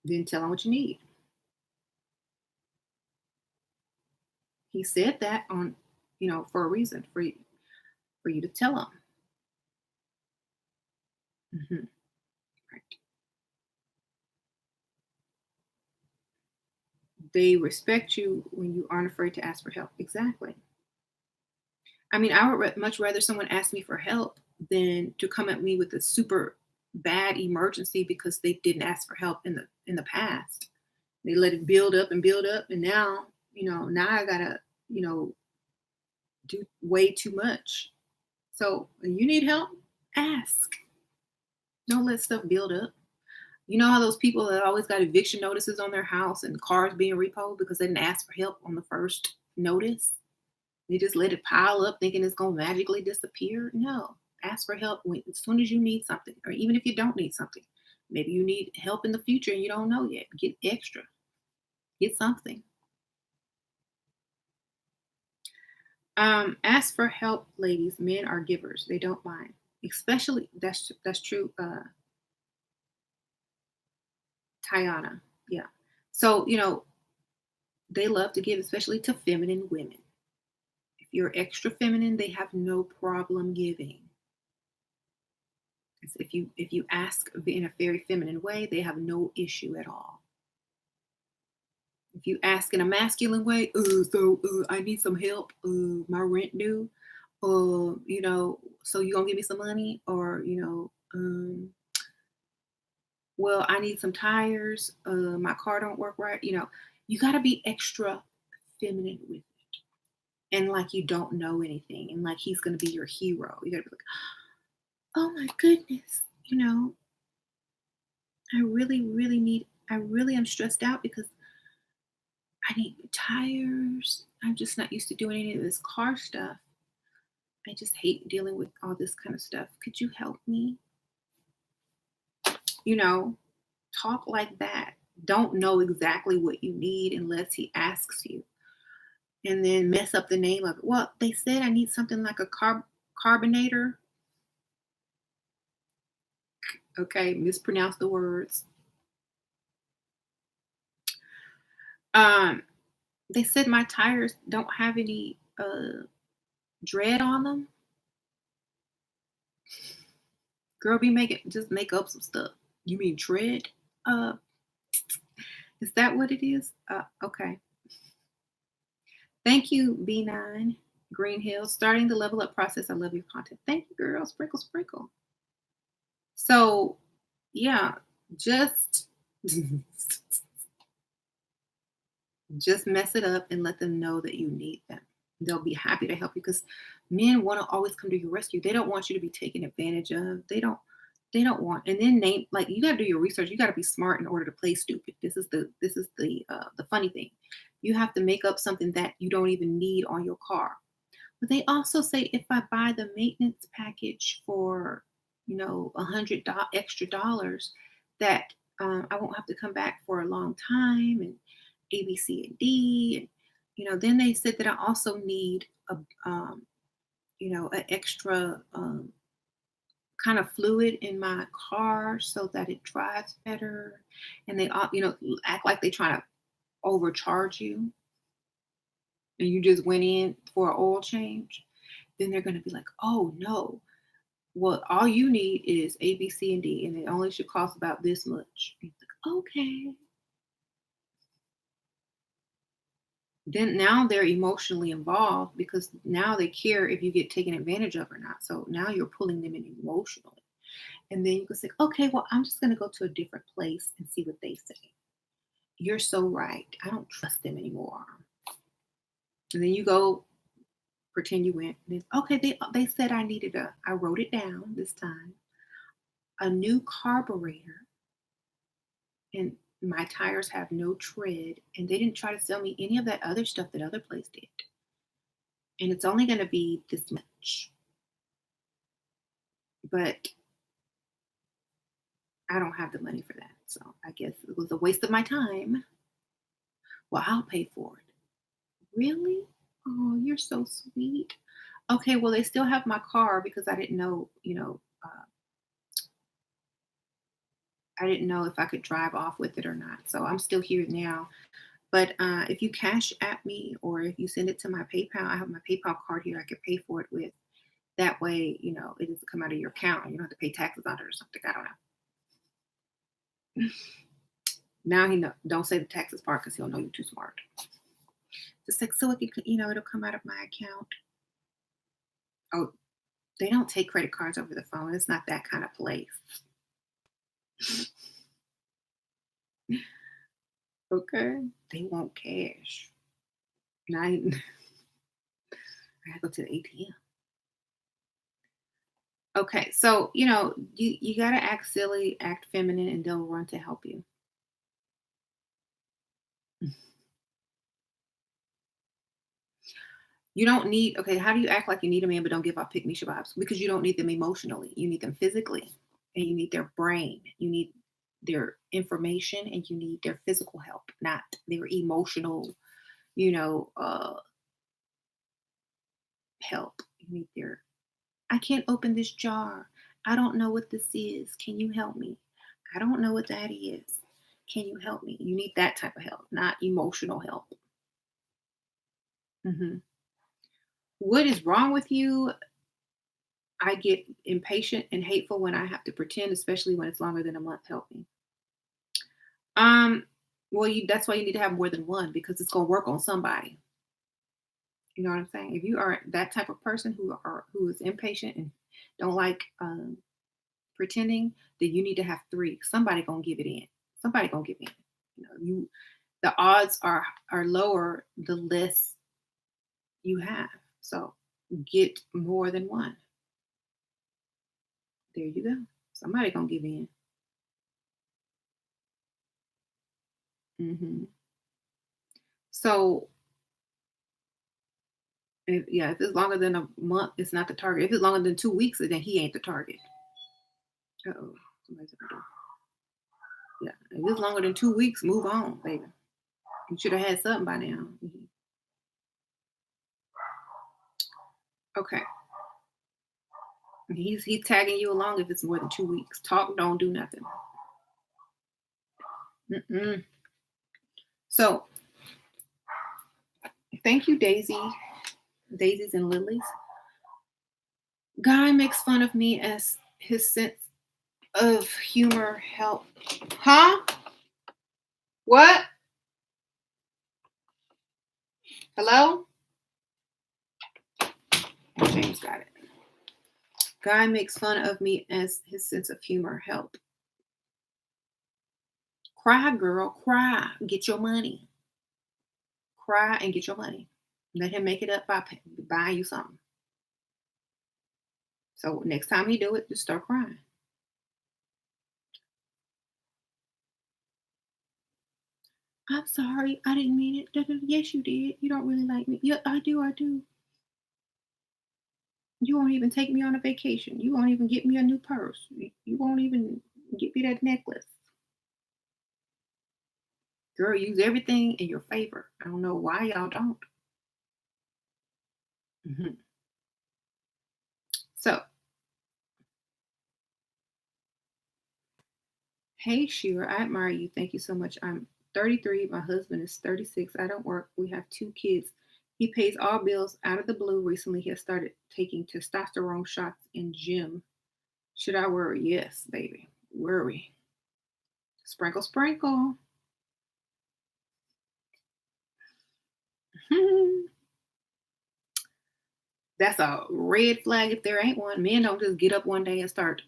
Then tell him what you need. He said that on, for a reason, for you to tell him. Mhm. Right. They respect you when you aren't afraid to ask for help. Exactly. I mean, I would much rather someone ask me for help than to come at me with a super bad emergency because they didn't ask for help in the past. They let it build up, and now, now I gotta, you know, do way too much. So you need help? Ask. Don't let stuff build up. You know how those people that always got eviction notices on their house and cars being repoed because they didn't ask for help on the first notice? They just let it pile up thinking it's going to magically disappear. No, ask for help as soon as you need something, or even if you don't need something. Maybe you need help in the future and you don't know yet. Get extra, get something. Ask for help, ladies. Men are givers. They don't mind. Especially, that's true, Tiana. Yeah. So, they love to give, especially to feminine women. If you're extra feminine, they have no problem giving. If you ask in a very feminine way, they have no issue at all. If you ask in a masculine way, I need some help, my rent due, so you gonna give me some money, or well, I need some tires, my car don't work right. You gotta be extra feminine with it, and like you don't know anything, and like he's gonna be your hero. You gotta be like, oh my goodness, I really am stressed out because I need new tires. I'm just not used to doing any of this car stuff. I just hate dealing with all this kind of stuff. Could you help me? You know, talk like that. Don't know exactly what you need unless he asks you. And then mess up the name of it. Well, they said I need something like a carbonator. Okay, mispronounce the words. Um, they said my tires don't have any dread on them. Girl, be making just make up some stuff. You mean tread? Uh, is that what it is? Okay. Thank you, B9 Green Hills. Starting the level up process. I love your content. Thank you, girl. Sprinkle, sprinkle. So, yeah, just just mess it up and let them know that you need them. They'll be happy to help you because men want to always come to your rescue. They don't want you to be taken advantage of. They don't want, and then name, like, you got to do your research. You got to be smart in order to play stupid. This is the funny thing. You have to make up something that you don't even need on your car. But they also say if I buy the maintenance package for extra dollars, that I won't have to come back for a long time, and A, B, C, and D, and then they said that I also need an extra kind of fluid in my car so that it drives better, and they all act like they try to overcharge you, and you just went in for an oil change. Then they're going to be like, oh no, well, all you need is A, B, C, and D, and it only should cost about this much. It's like, okay. Then now they're emotionally involved because now they care if you get taken advantage of or not. So now you're pulling them in emotionally. And then you can say, okay, well, I'm just going to go to a different place and see what they say. You're so right. I don't trust them anymore. And then you go Pretend you went. Okay, they said I needed I wrote it down this time. A new carburetor, and my tires have no tread, and they didn't try to sell me any of that other stuff that other place did. And it's only going to be this much. But I don't have the money for that. So I guess it was a waste of my time. Well, I'll pay for it. Really? Oh, you're so sweet. Okay, well, they still have my car because I didn't know, I didn't know if I could drive off with it or not. So I'm still here now. But if you cash at me or if you send it to my PayPal, I have my PayPal card here. I could pay for it with. That way, it doesn't come out of your account and you don't have to pay taxes on it or something. I don't know. Now he know. Don't say the taxes part because he'll know you're too smart. Just like so it can, it'll come out of my account. Oh, they don't take credit cards over the phone. It's not that kind of place. Okay. They want cash. Now I gotta go to the ATM. Okay, so you gotta act silly, act feminine, and they'll run to help you. You don't need okay, how do you act like you need a man but don't give off pick me vibes? Because you don't need them emotionally. You need them physically, and you need their brain. You need their information, and you need their physical help, not their emotional, you know, uh, help. You need their I can't open this jar. I don't know what this is. Can you help me? I don't know what that is. Can you help me? You need that type of help, not emotional help. Mhm. What is wrong with you? I get impatient and hateful when I have to pretend, especially when it's longer than a month. Help me. Um, well, that's why you need to have more than one because it's gonna work on somebody. You know what I'm saying? If you are that type of person who is impatient and don't like pretending, then you need to have three. Somebody gonna give it in. Somebody gonna give in. You the odds are lower the less you have. So get more than one. There you go. Somebody gonna give in. So if it's longer than a month, it's not the target. If it's longer than 2 weeks, then he ain't the target. Uh-oh. Somebody's at the door. Yeah. If it's longer than 2 weeks, move on, baby. You should have had something by now. Okay. He's tagging you along if it's more than 2 weeks. Talk, don't do nothing. Mm-mm. So thank you, Daisy. Daisies and lilies. Guy makes fun of me as his sense of humor help. Huh? What? Hello? James got it. Guy makes fun of me as his sense of humor help. Cry, girl, cry. Get your money. Cry and get your money. Let him make it up by buying you something. So next time he do it, just start crying. I'm sorry. I didn't mean it. Yes, you did. You don't really like me. Yeah, I do. I do. You won't even take me on a vacation. You won't even get me a new purse. You won't even get me that necklace. Girl, use everything in your favor. I don't know why y'all don't. Mhm. So, hey, Shira, I admire you. Thank you so much. I'm 33. My husband is 36. I don't work. We have two kids. He pays all bills out of the blue. Recently, he has started taking testosterone shots in gym. Should I worry? Yes, baby. Worry. Sprinkle, sprinkle. That's a red flag if there ain't one. Men don't just get up one day and start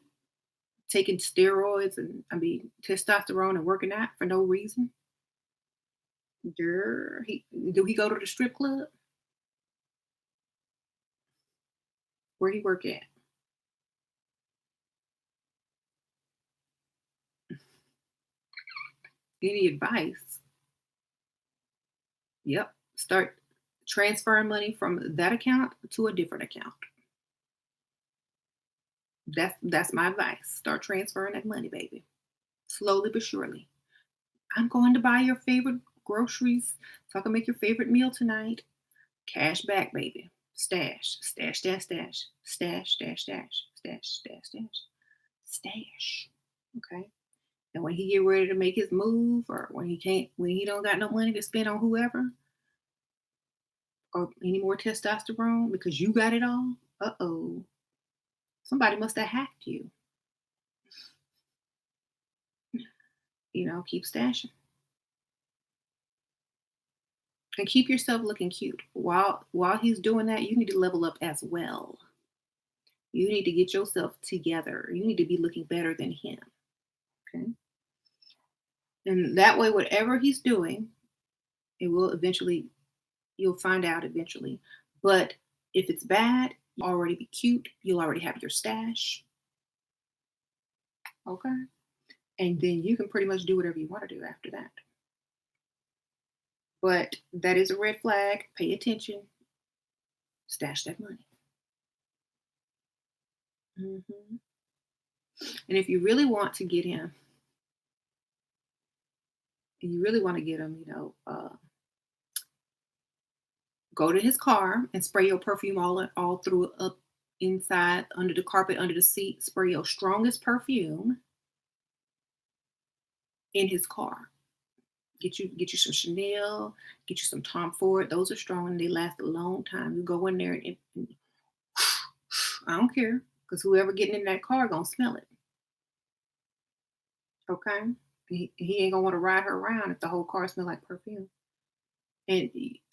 taking steroids and testosterone and working out for no reason. Girl, do he go to the strip club? Where he work at? Any advice? Yep. Start transferring money from that account to a different account. That's my advice. Start transferring that money, baby. Slowly but surely. I'm going to buy your favorite groceries so I can make your favorite meal tonight. Cash back, baby. Stash, stash, stash, stash, stash, stash, stash, stash, stash, stash, stash. Okay. And when he get ready to make his move, or when he don't got no money to spend on whoever, or any more testosterone because you got it all, uh-oh, somebody must have hacked you. Keep stashing. And keep yourself looking cute. While he's doing that, you need to level up as well. You need to get yourself together. You need to be looking better than him. Okay. And that way, whatever he's doing, it will eventually, you'll find out eventually. But if it's bad, you'll already be cute. You'll already have your stash. Okay. And then you can pretty much do whatever you want to do after that. But that is a red flag. Pay attention. Stash that money. Hmm. And if you really want to get him, you really want to get him, go to his car and spray your perfume all through up inside, under the carpet, under the seat. Spray your strongest perfume in his car. Get you some Chanel, get you some Tom Ford. Those are strong and they last a long time. You go in there and I don't care, because whoever getting in that car gonna smell it. Okay, he ain't gonna want to ride her around if the whole car smell like perfume. And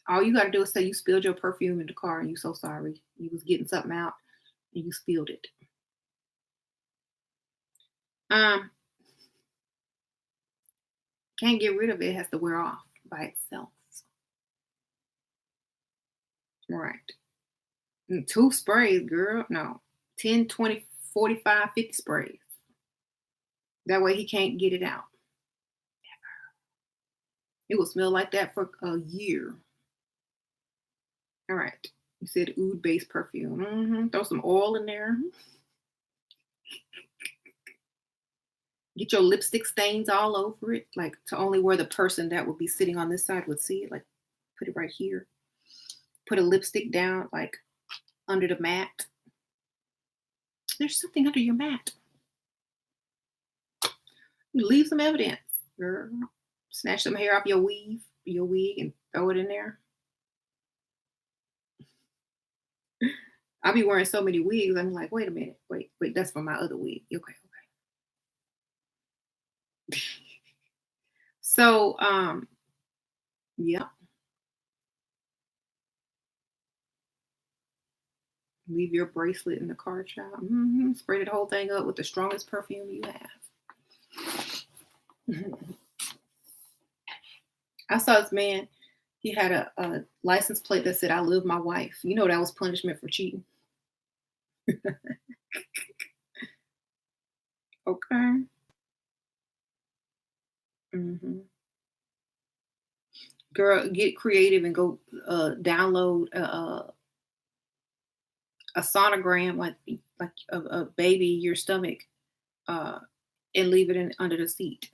all you gotta do is say you spilled your perfume in the car and you so sorry. You was getting something out and you spilled it. Um, can't get rid of it. It has to wear off by itself. Right. And 2 sprays, girl. No. 10, 20, 45, 50 sprays. That way he can't get it out. It will smell like that for a year. All right. You said oud based perfume. Throw some oil in there. Get your lipstick stains all over it, like to only where the person that would be sitting on this side would see it. Like put it right here. Put a lipstick down, like under the mat. There's something under your mat. You leave some evidence, girl. Snatch some hair off your wig, and throw it in there. I'll be wearing so many wigs. I'm like, wait a minute, wait, that's for my other wig. Okay, okay. So, yeah, leave your bracelet in the car, child. Spray the whole thing up with the strongest perfume you have. I saw this man. He had a license plate that said, "I love my wife." You know that was punishment for cheating. Okay. hmm Girl, get creative and go download a sonogram, like a baby your stomach, uh, and leave it in under the seat.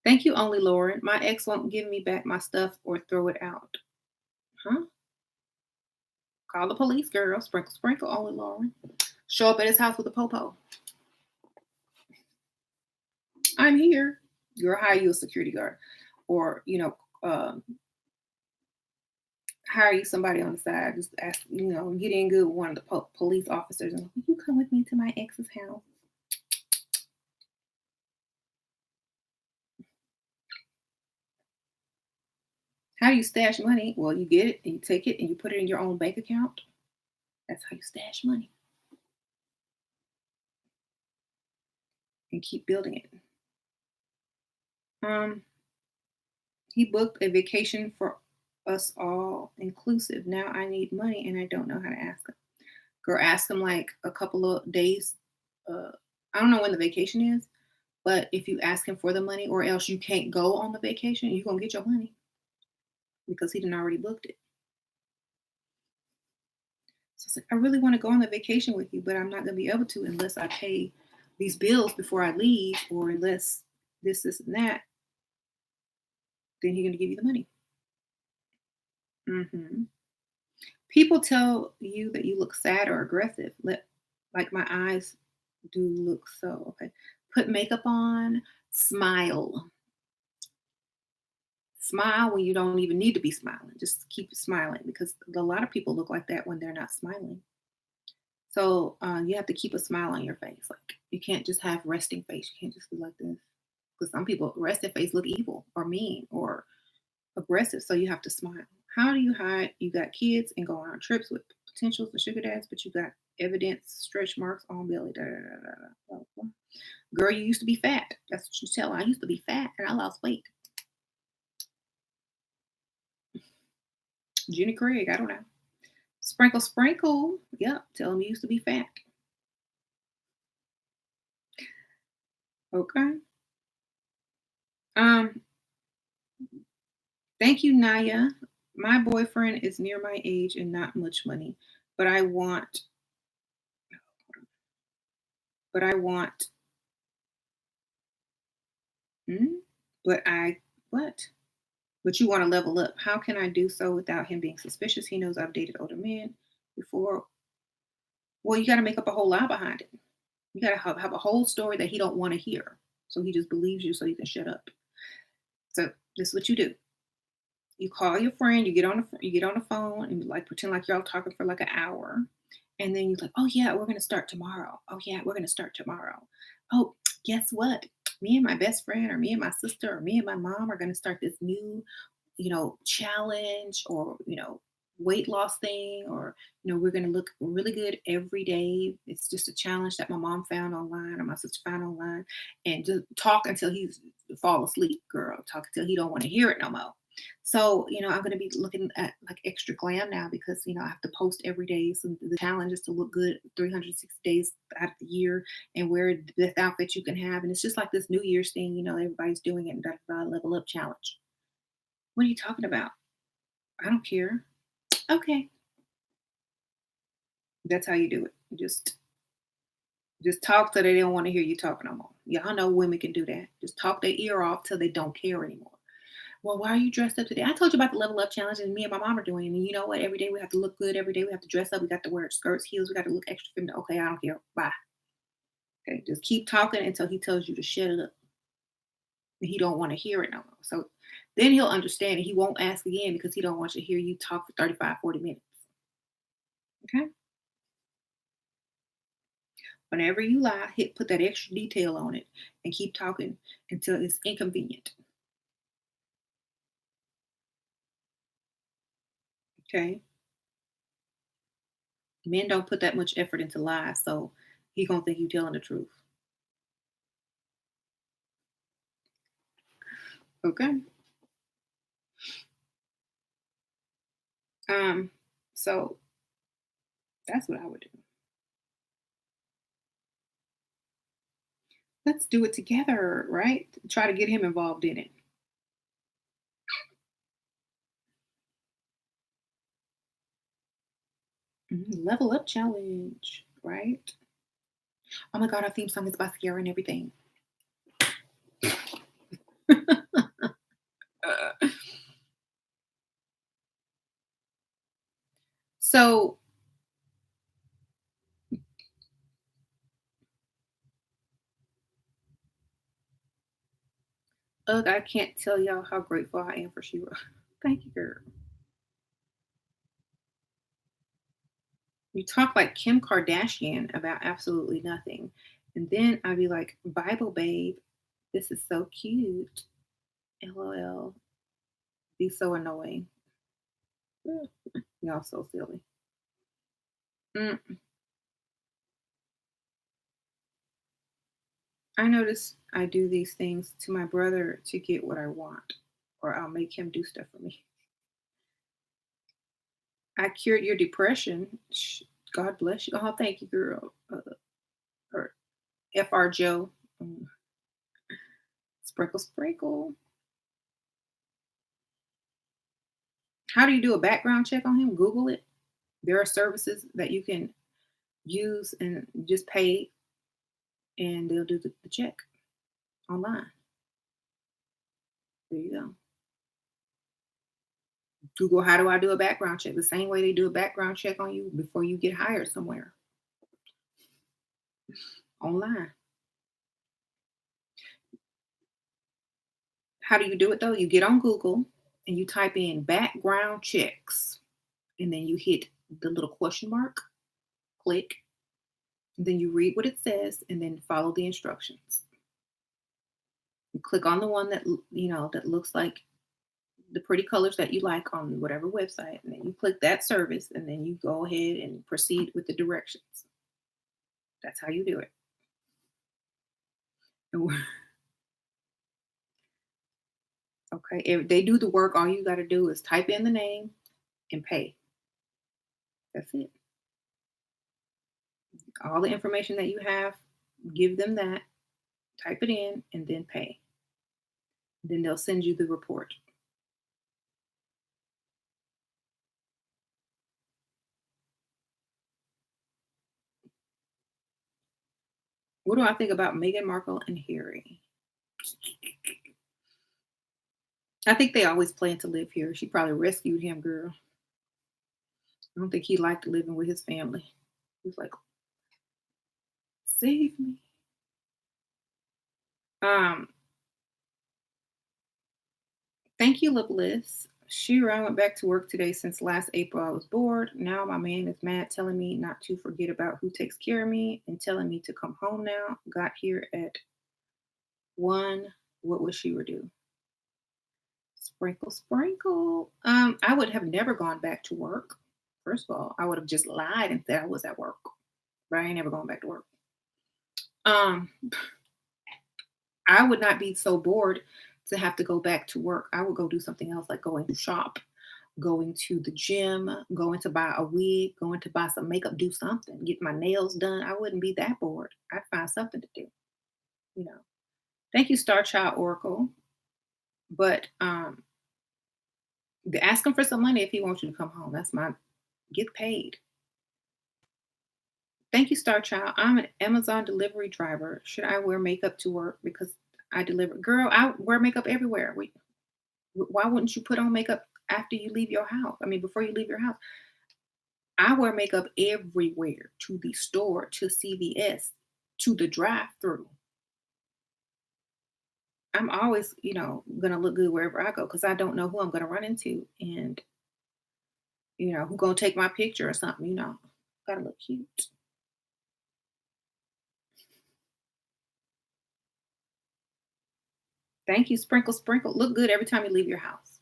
Thank you, only Lauren. My ex won't give me back my stuff or throw it out. Huh? Call the police, girl. Sprinkle, sprinkle, only Lauren. Show up at his house with a popo. I'm here. You'll hire you a security guard, or hire you somebody on the side. Just ask, get in good with one of the police officers, and will you come with me to my ex's house? How do you stash money? Well, you get it and you take it and you put it in your own bank account. That's how you stash money and keep building it. Um, he booked a vacation for us all inclusive. Now I need money and I don't know how to ask him. Girl, ask them like a couple of days. Uh, I don't know when the vacation is, but if you ask him for the money or else you can't go on the vacation, you're gonna get your money because he didn't already booked it. So it's like, I really want to go on the vacation with you, but I'm not gonna be able to unless I pay these bills before I leave, or unless this, and that, then he's gonna give you the money. Hmm. People tell you that you look sad or aggressive. Like my eyes do look so okay. Put makeup on, smile. Smile when you don't even need to be smiling. Just keep smiling because a lot of people look like that when they're not smiling. So you have to keep a smile on your face. Like you can't just have resting face. You can't just be like this because some people resting face look evil or mean or aggressive. So you have to smile. How do you hide? You got kids and go on trips with potentials and sugar dads, but you got evidence, stretch marks on belly. Da, da, da, da, da, blah, blah. Girl, you used to be fat. That's what you tell her. I used to be fat and I lost weight. Jenny Craig, I don't know. Sprinkle, sprinkle. Yep. Tell them you used to be fat. Okay. Um, Thank you, Naya. My boyfriend is near my age and not much money, but I want, hmm? But I, what? But you want to level up. How can I do so without him being suspicious? He knows I've dated older men before. Well, you got to make up a whole lie behind it. You got to have a whole story that he don't want to hear. So he just believes you so he can shut up. So this is what you do. You call your friend, you get on the phone and like pretend like y'all talking for like an hour. And then you're like, oh yeah, we're gonna start tomorrow. Oh yeah, we're gonna start tomorrow. Oh, guess what? Me and my best friend or me and my sister or me and my mom are gonna start this new, challenge or, weight loss thing, or, we're going to look really good every day. It's just a challenge that my mom found online or my sister found online, and just talk until he's fall asleep, girl. Talk until he don't want to hear it no more. So, I'm going to be looking at like extra glam now because, I have to post every day. So the challenge is to look good 360 days out of the year and wear the best outfit you can have. And it's just like this New Year's thing, everybody's doing it. And that's the level up challenge. What are you talking about? I don't care. Okay. That's how you do it. Just talk till they don't want to hear you talk no more. Y'all know women can do that. Just talk their ear off till they don't care anymore. Well, why are you dressed up today? I told you about the level up challenge, and me and my mom are doing it. And you know what? Every day we have to look good. Every day we have to dress up. We got to wear skirts, heels. We got to look extra feminine. Okay, I don't care. Bye. Okay, just keep talking until he tells you to shut it up. And he don't want to hear it no more. So then he'll understand and he won't ask again because he don't want you to hear you talk for 35, 40 minutes. Okay? Whenever you lie, put that extra detail on it and keep talking until it's inconvenient. Okay? Men don't put that much effort into lies, so he gonna think you telling the truth. Okay? Um, so that's what I would do. Let's do it together, right? Try to get him involved in it. Level up challenge, right? Oh my god, our theme song is by Sierra and everything. So, ugh, I can't tell y'all how grateful I am for Shira. Thank you, girl. You talk like Kim Kardashian about absolutely nothing. And then I'd be like, Bible babe, this is so cute. LOL. Be so annoying. Y'all so silly. Mm. I notice I do these things to my brother to get what I want, or I'll make him do stuff for me. I cured your depression. God bless you. Oh, thank you, girl. Or Fr Joe. Mm, Sprinkle, sprinkle. How do you do a background check on him? Google it. There are services that you can use and just pay, and they'll do the check online. There you go. Google how do I do a background check? The same way they do a background check on you before you get hired somewhere online. How do you do it though? You get on Google and you type in background checks, and then you hit the little question mark, click, and then you read what it says, and then follow the instructions. You click on the one that that looks like the pretty colors that you like on whatever website, and then you click that service, and then you go ahead and proceed with the directions. That's how you do it. And okay, if they do the work, all you got to do is type in the name and pay. That's it. All the information that you have, give them that, type it in, and then pay. Then they'll send you the report. What do I think about Meghan Markle and Harry? I think they always planned to live here. She probably rescued him, girl. I don't think he liked living with his family. He was like, save me. Um, Thank you, Lipless. Shira, I went back to work today since last April. I was bored. Now my man is mad, telling me not to forget about who takes care of me and telling me to come home now. Got here at 1. What would Shira do? Sprinkle, sprinkle. I would have never gone back to work. First of all, I would have just lied and said I was at work, but I ain't never going back to work. Um, I would not be so bored to have to go back to work. I would go do something else, like going to shop, going to the gym, going to buy a wig, going to buy some makeup, do something, get my nails done. I wouldn't be that bored. I'd find something to do, you know. Thank you, Star Child Oracle. But ask him for some money if he wants you to come home. That's my get paid. Thank you, Star Child. I'm an Amazon delivery driver. Should I wear makeup to work because I deliver? Girl, I wear makeup everywhere. Why wouldn't you put on makeup after you leave your house? I mean, before you leave your house. I wear makeup everywhere, to the store, to CVS, to the drive-through. I'm always, gonna look good wherever I go because I don't know who I'm gonna run into and who gonna take my picture or something. Gotta look cute. Thank you, Sprinkle Sprinkle. Look good every time you leave your house,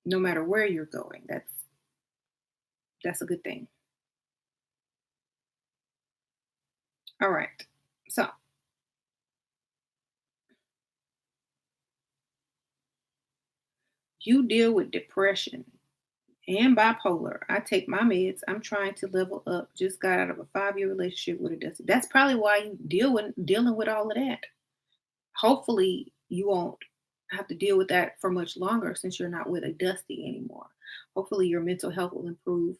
no matter where you're going. That's a good thing. All right. So you deal with depression and bipolar. I take my meds. I'm trying to level up. Just got out of a 5-year relationship with a dusty. That's probably why you dealing with all of that. Hopefully, you won't have to deal with that for much longer since you're not with a dusty anymore. Hopefully, your mental health will improve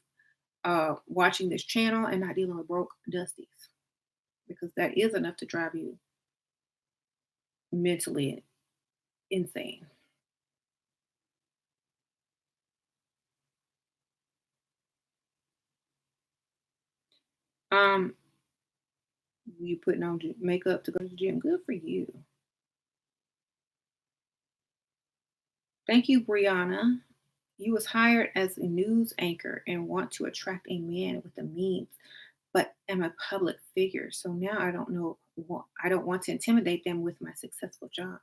watching this channel and not dealing with broke dusties because that is enough to drive you mentally insane. Um, you putting on makeup to go to the gym. Good for you. Thank you, Brianna. You was hired as a news anchor and want to attract a man with the means, but am a public figure. So now I don't know. I don't want to intimidate them with my successful job.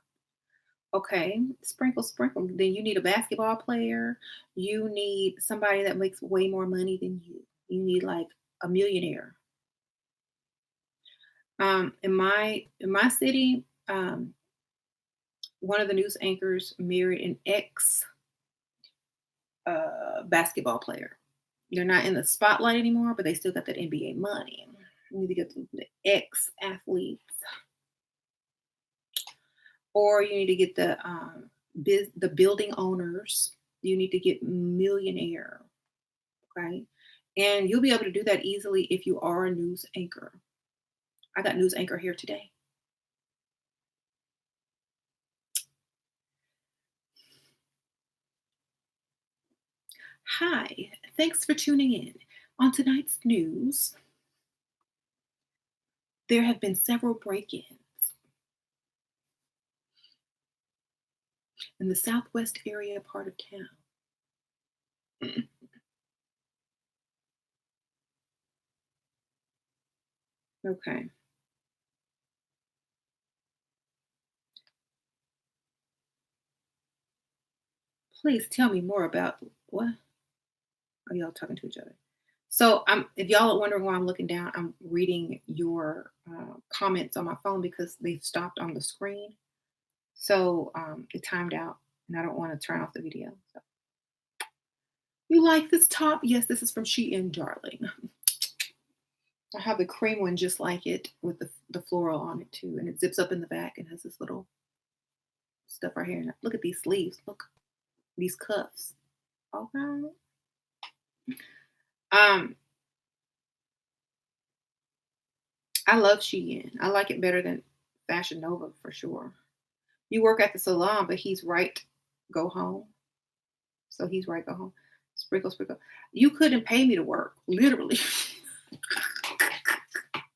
Okay, sprinkle, sprinkle. Then you need a basketball player. You need somebody that makes way more money than you. You need like a millionaire. In my city, one of the news anchors married an ex basketball player. They're not in the spotlight anymore, but they still got that NBA money. You need to get the ex athletes, or you need to get the building owners. You need to get millionaire, okay? And you'll be able to do that easily if you are a news anchor. I got news anchor here today. Hi, thanks for tuning in. On tonight's news, there have been several break-ins in the southwest area part of town. Okay. Please tell me more about what are y'all talking to each other? So if y'all are wondering why I'm looking down, I'm reading your comments on my phone because they've stopped on the screen. So it timed out, and I don't want to turn off the video. So, you like this top? Yes, this is from Shein, darling. I have the cream one just like it with the floral on it too, and it zips up in the back and has this little stuff right here. And look at these sleeves. Look, these cuffs. Okay. Um, I love Shein. I like it better than Fashion Nova for sure. You work at the salon, but he's right. Go home. So he's right. Go home. Sprinkle, sprinkle. You couldn't pay me to work, literally.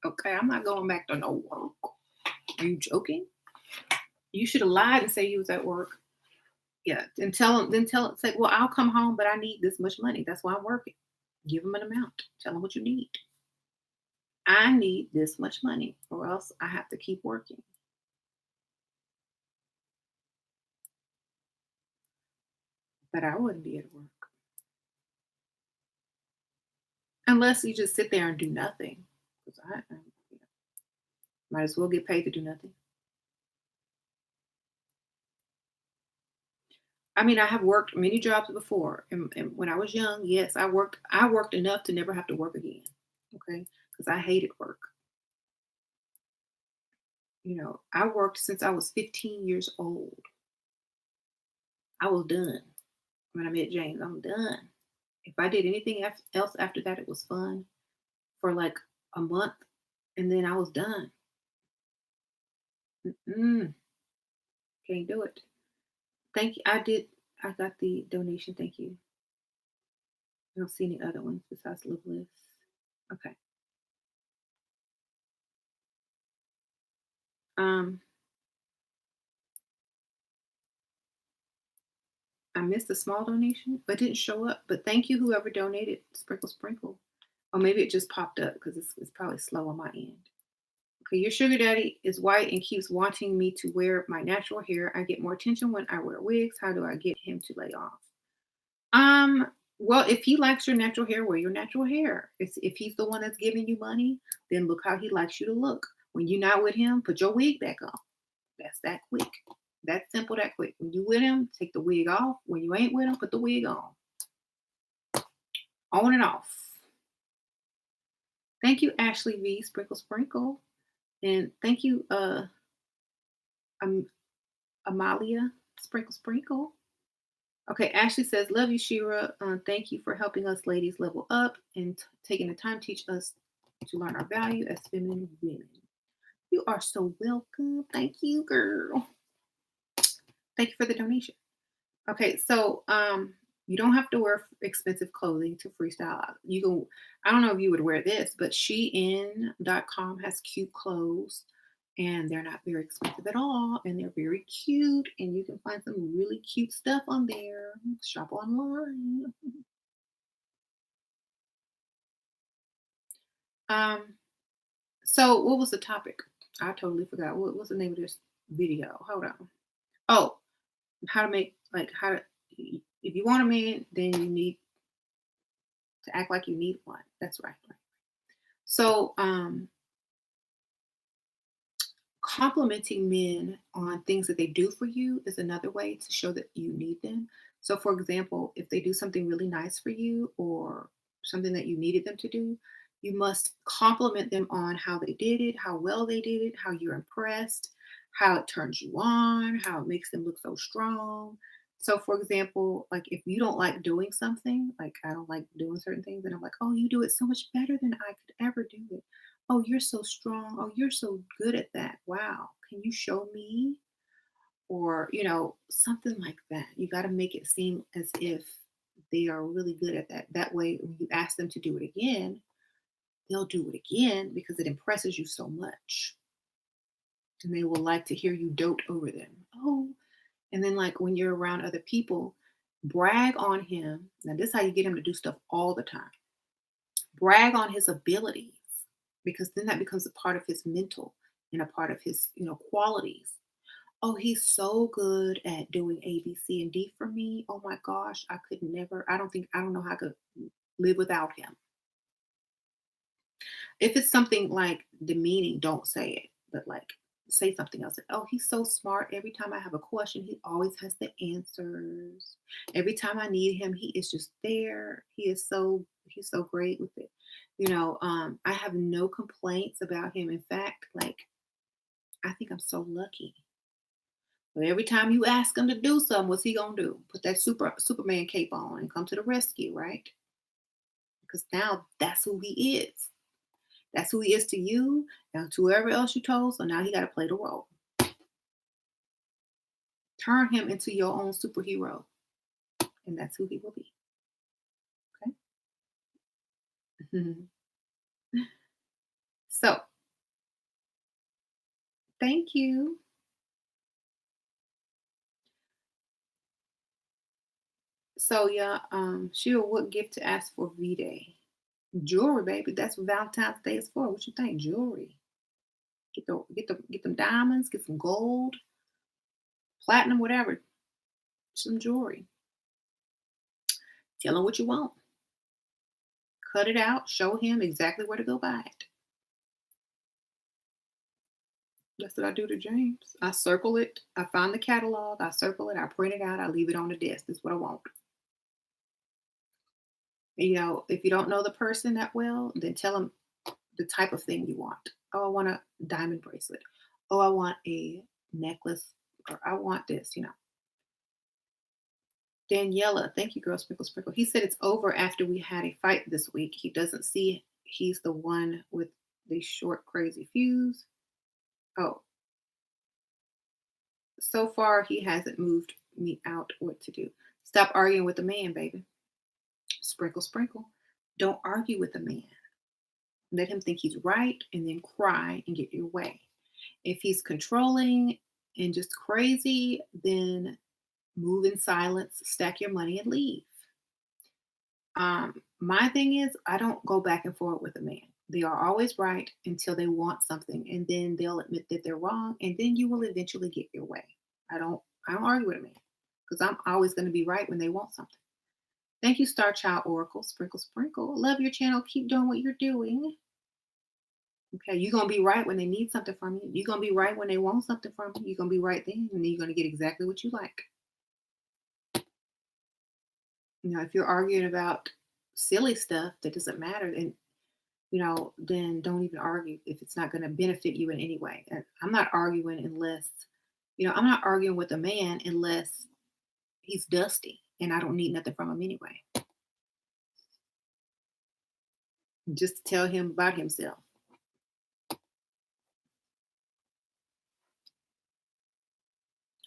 Okay, I'm not going back to no work. Are you joking? You should have lied and say you was at work. Yeah, and tell him, say, well, I'll come home, but I need this much money. That's why I'm working. Give him an amount. Tell him what you need. I need this much money, or else I have to keep working. But I wouldn't be at work unless you just sit there and do nothing. Because might as well get paid to do nothing. I mean, I have worked many jobs before, and when I was young, yes, I worked. I worked enough to never have to work again. Okay, because I hated work. I worked since I was 15 years old. I was done when I met James. I'm done. If I did anything else after that, it was fun for like a month, and then I was done. Mm, can't do it. Thank you. I did. I got the donation. Thank you. I don't see any other ones besides Live Bliss. Okay. Um, I missed a small donation, but didn't show up. But thank you, whoever donated. Sprinkle, sprinkle. Or maybe it just popped up because it's probably slow on my end. Okay, your sugar daddy is white and keeps wanting me to wear my natural hair. I get more attention when I wear wigs. How do I get him to lay off? Um, well, if he likes your natural hair, wear your natural hair. If he's the one that's giving you money, then look how he likes you to look. When you're not with him, put your wig back on. That's that quick. That simple, that quick. When you with him, take the wig off. When you ain't with him, put the wig on and off. Thank you, Ashley V. Sprinkle Sprinkle. And thank you, um, Amalia Sprinkle Sprinkle. Okay, Ashley says, love you, Shira. Thank you for helping us ladies level up and taking the time to teach us to learn our value as feminine women. You are so welcome. Thank you, girl. Thank you for the donation. Okay, so you don't have to wear expensive clothing to freestyle. You can, I don't know if you would wear this, but Shein.com has cute clothes and they're not very expensive at all, and they're very cute, and you can find some really cute stuff on there. Shop online. Um, so what was the topic? I totally forgot. What was the name of this video? Hold on. Oh, how to make like how to if you want a man, then you need to act like you need one. That's right. So complimenting men on things that they do for you is another way to show that you need them. So, for example, if they do something really nice for you or something that you needed them to do, you must compliment them on how they did it, how well they did it, how you're impressed, how it turns you on, how it makes them look so strong. So, for example, like if you don't like doing something, like I don't like doing certain things, and I'm like, oh, you do it so much better than I could ever do it. Oh, you're so strong. Oh, you're so good at that. Wow. Can you show me? Or, something like that. You got to make it seem as if they are really good at that. That way, when you ask them to do it again, they'll do it again because it impresses you so much. And they will like to hear you dote over them. Oh, and then like when you're around other people, brag on him. Now, this is how you get him to do stuff all the time. Brag on his abilities because then that becomes a part of his mental and a part of his, qualities. Oh, he's so good at doing A, B, C, and D for me. Oh my gosh, I could never, I don't know how I could live without him. If it's something like demeaning, don't say it, but like say something else. Like, oh, he's so smart. Every time I have a question, he always has the answers. Every time I need him, he is just there. He's so great with it. I have no complaints about him. In fact, like I think I'm so lucky. But every time you ask him to do something, what's he gonna do? Put that Superman cape on and come to the rescue, right? Because now that's who he is. That's who he is to you and to whoever else you told. So now he got to play the role. Turn him into your own superhero, and that's who he will be. Okay. So thank you. So yeah, Sheila, what gift to ask for V-Day? Jewelry, baby. That's what Valentine's Day is for. What you think? Jewelry. Get them diamonds. Get some gold, platinum, whatever. Some jewelry. Tell him what you want. Cut it out. Show him exactly where to go buy it. That's what I do to James. I circle it. I find the catalog. I circle it. I print it out. I leave it on the desk. That's what I want. If you don't know the person that well, then tell them the type of thing you want. Oh, I want a diamond bracelet. Oh, I want a necklace. Or I want this. Daniela, thank you, girl. Sprinkle, sprinkle. He said it's over after we had a fight this week. He doesn't see he's the one with the short, crazy fuse. Oh, so far he hasn't moved me out what to do. Stop arguing with the man, baby. Sprinkle, sprinkle. Don't argue with the man. Let him think he's right and then cry and get your way. If he's controlling and just crazy, then move in silence, stack your money, and leave. My thing is, I don't go back and forth with a man. They are always right until they want something, and then they'll admit that they're wrong, and then you will eventually get your way. I don't, I don't argue with a man because I'm always going to be right when they want something. Thank you, Star Child Oracle. Sprinkle, sprinkle. Love your channel. Keep doing what you're doing. Okay, you're gonna be right when they need something from you. You're gonna be right when they want something from you. You're gonna be right then, and then you're gonna get exactly what you like. If you're arguing about silly stuff that doesn't matter, then don't even argue if it's not gonna benefit you in any way. And I'm not arguing unless, I'm not arguing with a man unless he's dusty and I don't need nothing from him anyway. Just to tell him about himself.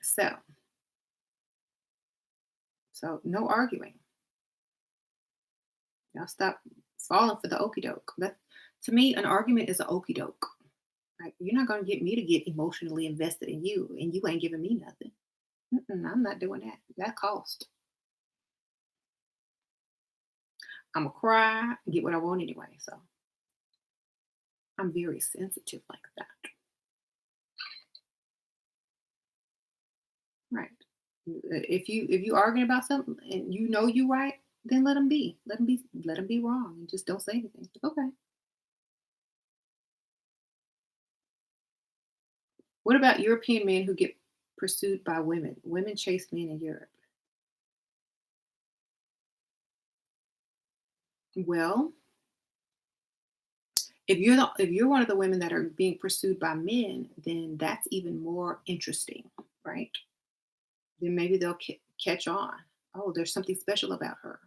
So, so no arguing. Y'all stop falling for the okey doke. That to me, an argument is an okey doke. Like you're not gonna get me to get emotionally invested in you, and you ain't giving me nothing. I'm not doing that. That cost. I'm gonna cry and get what I want anyway. So I'm very sensitive like that. Right. If you arguing about something and you know you right, then let them be. Let them be wrong and just don't say anything. Okay. What about European men who get pursued by women? Women chase men in Europe. Well, if you're one of the women that are being pursued by men, then that's even more interesting, right? Then maybe they'll catch on. Oh, there's something special about her.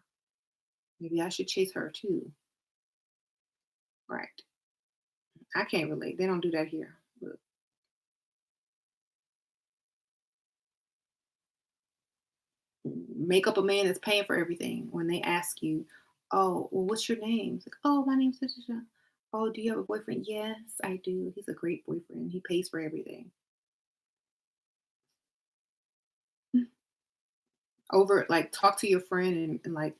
Maybe I should chase her too. Right. I can't relate. They don't do that here. Look, make up a man that's paying for everything when they ask you, oh, well, what's your name? It's like, oh, my name's such and such. Oh, do you have a boyfriend? Yes, I do. He's a great boyfriend. He pays for everything. Over like talk to your friend and like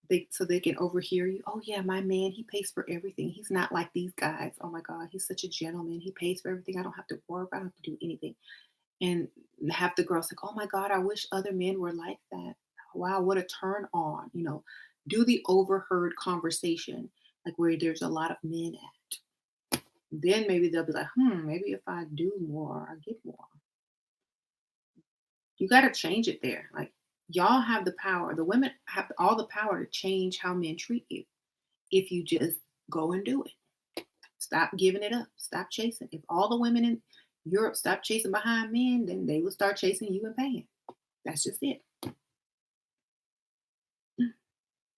they can overhear you. Oh yeah, my man, he pays for everything. He's not like these guys. Oh my God, he's such a gentleman. He pays for everything. I don't have to work. I don't have to do anything. And half the girls like, oh my God, I wish other men were like that. Wow, what a turn on. Do the overheard conversation, like where there's a lot of men at. Then maybe they'll be like, maybe if I do more, I get more. You got to change it there. Like, y'all have the power. The women have all the power to change how men treat you if you just go and do it. Stop giving it up. Stop chasing. If all the women in Europe stop chasing behind men, then they will start chasing you and paying. That's just it.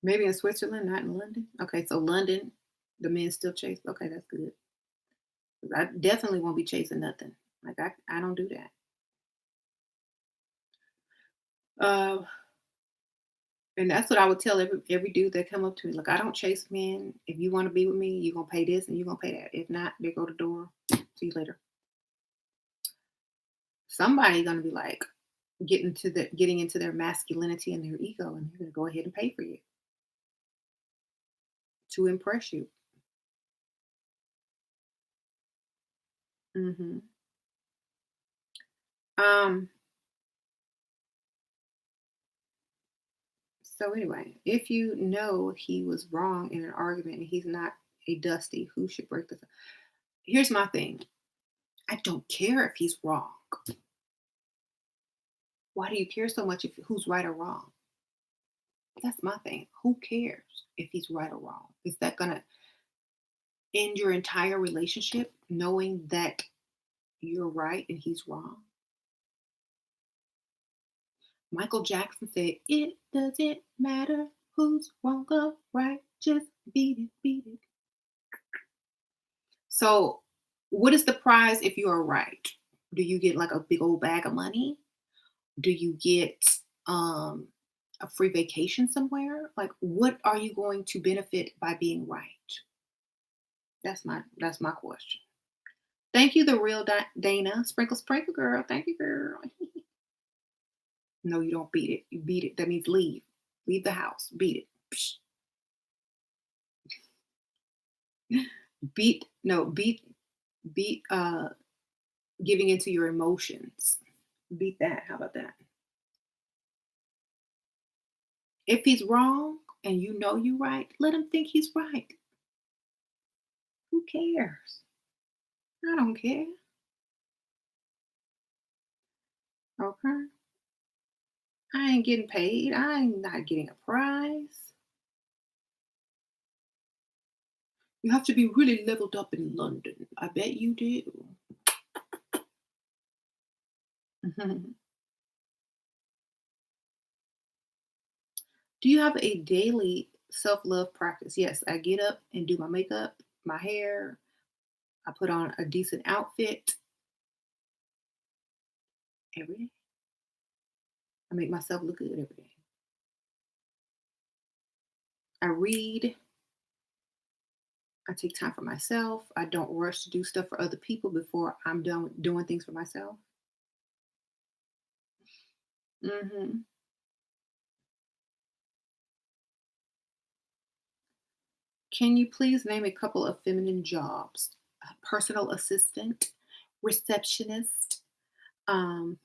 Maybe in Switzerland, not in London. Okay, so London, the men still chase. Okay, that's good. 'Cause I definitely won't be chasing nothing. Like I don't do that. Uh, and that's what I would tell every dude that come up to me. Like I don't chase men. If you want to be with me, you're gonna pay this and you're gonna pay that. If not, they go to the door. See you later. Somebody gonna be like getting into their masculinity and their ego, and they're gonna go ahead and pay for you to impress you. hmm Um. So anyway, if you know he was wrong in an argument and he's not a dusty, who should break the? Here's my thing. I don't care if he's wrong. Why do you care so much if who's right or wrong? That's my thing. Who cares if he's right or wrong? Is that gonna end your entire relationship knowing that you're right and he's wrong? Michael Jackson said, "It doesn't matter who's wrong or right, just beat it, beat it." So, what is the prize if you are right? Do you get like a big old bag of money? Do you get um, a free vacation somewhere? Like, what are you going to benefit by being right? That's my question. Thank you, the real Dana. Sprinkle, sprinkle, girl. Thank you, girl. No, you don't beat it. You beat it. That means leave. Leave the house. Beat it. Psh. Beat no beat giving into your emotions. Beat that. How about that? If he's wrong and you know you're right, let him think he's right. Who cares? I don't care. Okay. I ain't getting paid. I ain't not getting a prize. You have to be really leveled up in London. I bet you do. Do you have a daily self love practice? Yes, I get up and do my makeup, my hair. I put on a decent outfit every day. I make myself look good every day. I read. I take time for myself. I don't rush to do stuff for other people before I'm done with doing things for myself. hmm Can you please name a couple of feminine jobs? A personal assistant, receptionist, um,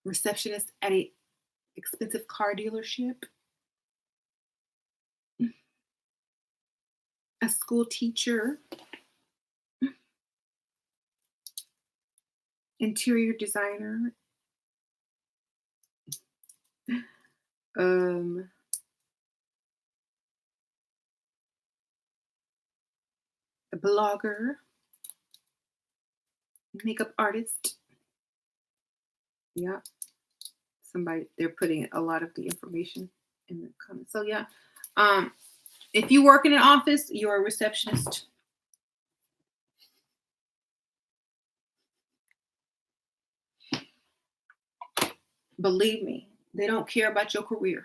receptionist at a expensive car dealership, a school teacher, interior designer, Um, a blogger, makeup artist. Yeah, somebody they're putting a lot of the information in the comments. So yeah, um, if you work in an office, you're a receptionist. Believe me, they don't care about your career.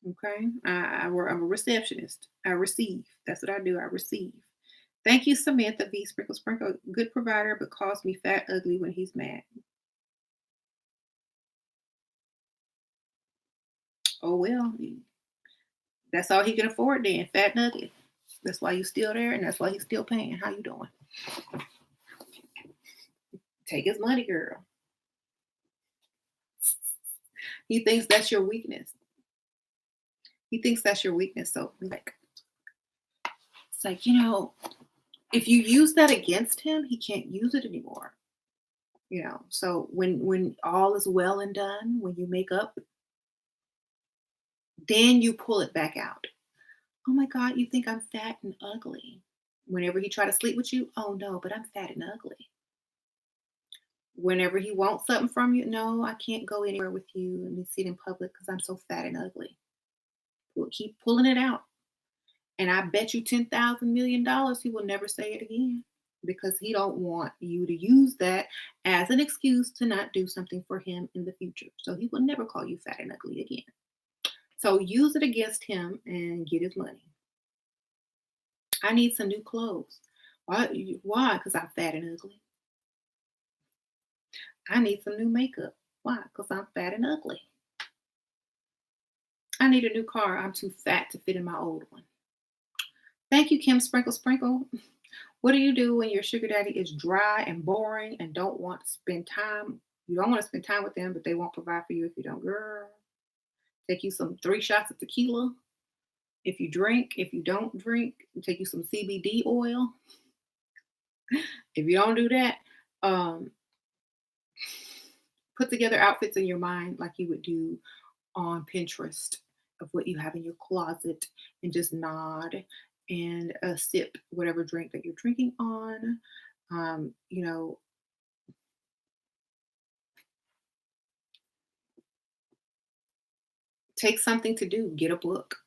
Okay, I'm a receptionist. I receive. That's what I do. I receive. Thank you, Samantha V. Sprinkle Sprinkle. Good provider, but calls me fat ugly when he's mad. Oh well, that's all he can afford then. Fat and ugly. That's why you still there, and that's why he's still paying. How you doing? Take his money, girl. He thinks that's your weakness. He thinks that's your weakness. So like, it's like if you use that against him, he can't use it anymore. So when all is well and done, when you make up, then you pull it back out. Oh my God, you think I'm fat and ugly? Whenever he try to sleep with you, oh no, but I'm fat and ugly. Whenever he wants something from you, no, I can't go anywhere with you and sit in public because I'm so fat and ugly. We'll keep pulling it out. And I bet you $10,000 million he will never say it again because he don't want you to use that as an excuse to not do something for him in the future. So he will never call you fat and ugly again. So use it against him and get his money. I need some new clothes. Why? Why? Because I'm fat and ugly. I need some new makeup. Why? Because I'm fat and ugly. I need a new car. I'm too fat to fit in my old one. Thank you, Kim Sprinkle Sprinkle. What do you do when your sugar daddy is dry and boring and don't want to spend time? You don't want to spend time with them, but they won't provide for you if you don't. Girl, take you some 3 shots of tequila. If you drink, if you don't drink, take you some CBD oil. If you don't do that, um, put together outfits in your mind like you would do on Pinterest of what you have in your closet and just nod and sip whatever drink that you're drinking on. Um, you know, take something to do. Get a book.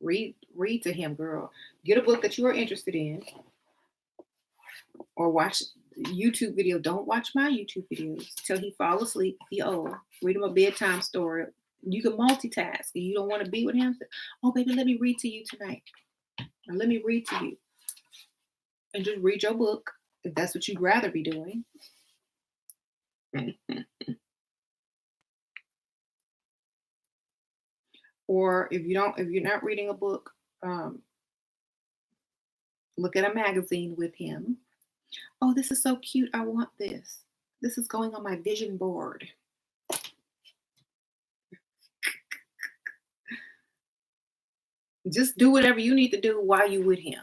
Read to him, girl. Get a book that you are interested in, or watch YouTube video. Don't watch my YouTube videos till he fall asleep. He old. Read him a bedtime story. You can multitask. If you don't want to be with him, oh baby, let me read to you tonight. Now let me read to you. And just read your book if that's what you'd rather be doing. Or if you're not reading a book, um, look at a magazine with him. Oh, this is so cute. I want this. This is going on my vision board. Just do whatever you need to do while you with him.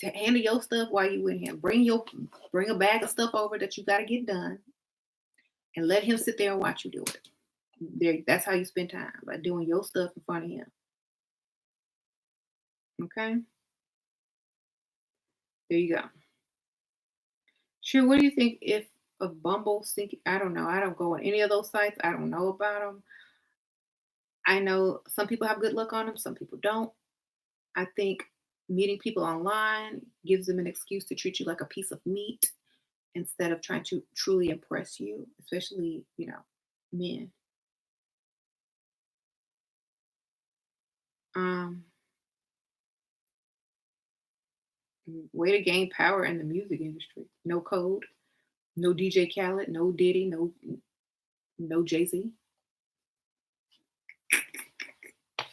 To handle your stuff while you with him. Bring a bag of stuff over that you got to get done, and let him sit there and watch you do it. That's how you spend time, by doing your stuff in front of him. Okay, there you go. Sure. What do you think if a Bumble sync? I don't know. I don't go on any of those sites. I don't know about them. I know some people have good luck on them. Some people don't. I think meeting people online gives them an excuse to treat you like a piece of meat instead of trying to truly impress you, especially men. Um, Way to gain power in the music industry. No code, no DJ Khaled, no Diddy, no Jay Z.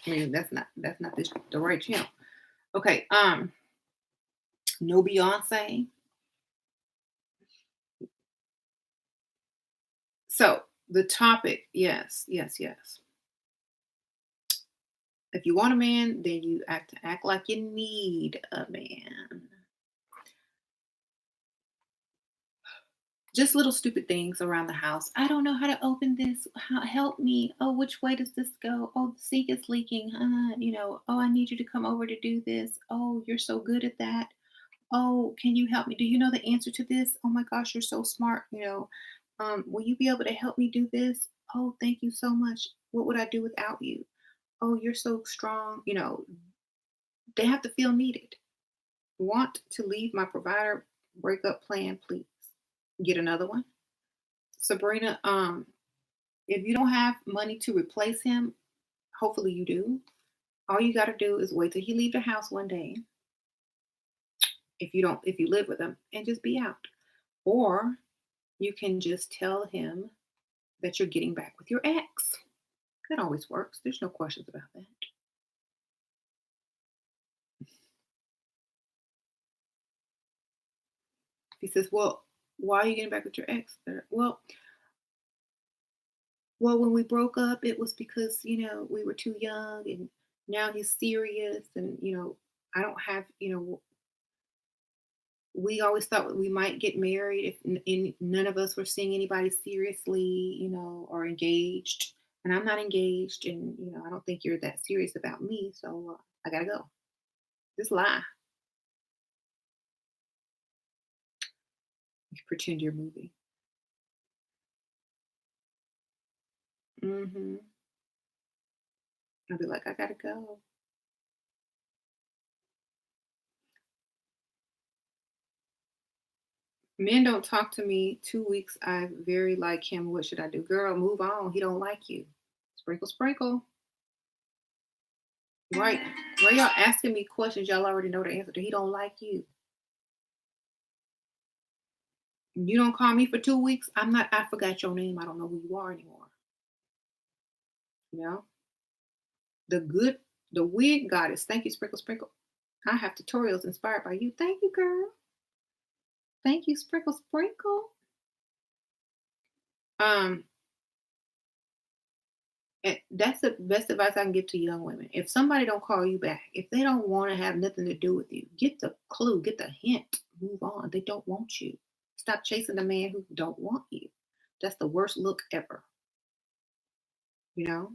I mean, that's not the right channel. Okay, no Beyonce. So the topic, yes, yes, yes. If you want a man, then you act like you need a man. Just little stupid things around the house. I don't know how to open this. Help me. Oh, which way does this go? Oh, the sink is leaking. Oh, I need you to come over to do this. Oh, you're so good at that. Oh, can you help me? Do you know the answer to this? Oh my gosh, you're so smart. Will you be able to help me do this? Oh, thank you so much. What would I do without you? Oh, you're so strong. They have to feel needed. Want to leave my provider breakup plan, please. Get another one. Sabrina, if you don't have money to replace him, hopefully you do. All you got to do is wait till he leave the house one day. If you live with him, and just be out. Or you can just tell him that you're getting back with your ex. That always works. There's no questions about that. He says, "Well, why are you getting back with your ex?" Well, when we broke up, it was because we were too young, and now he's serious, and I don't have we always thought we might get married if none of us were seeing anybody seriously, or engaged. And I'm not engaged, and I don't think you're that serious about me, so I gotta go. Just lie. You pretend you're moving. Hmm. I'll be like, I gotta go. Men don't talk to me 2 weeks. I very like him. What should I do? Girl, move on. He don't like you. Sprinkle, sprinkle. Right. Why y'all asking me questions y'all already know the answer to? He don't like you. You don't call me for 2 weeks. I forgot your name. I don't know who you are anymore. You know? The good, the wig goddess. Thank you, Sprinkle Sprinkle. I have tutorials inspired by you. Thank you, girl. Thank you, Sprinkle Sprinkle. Um, and that's the best advice I can give to young women. If somebody don't call you back, if they don't want to have nothing to do with you, get the clue, get the hint, move on. They don't want you. Stop chasing the man who don't want you. That's the worst look ever. You know.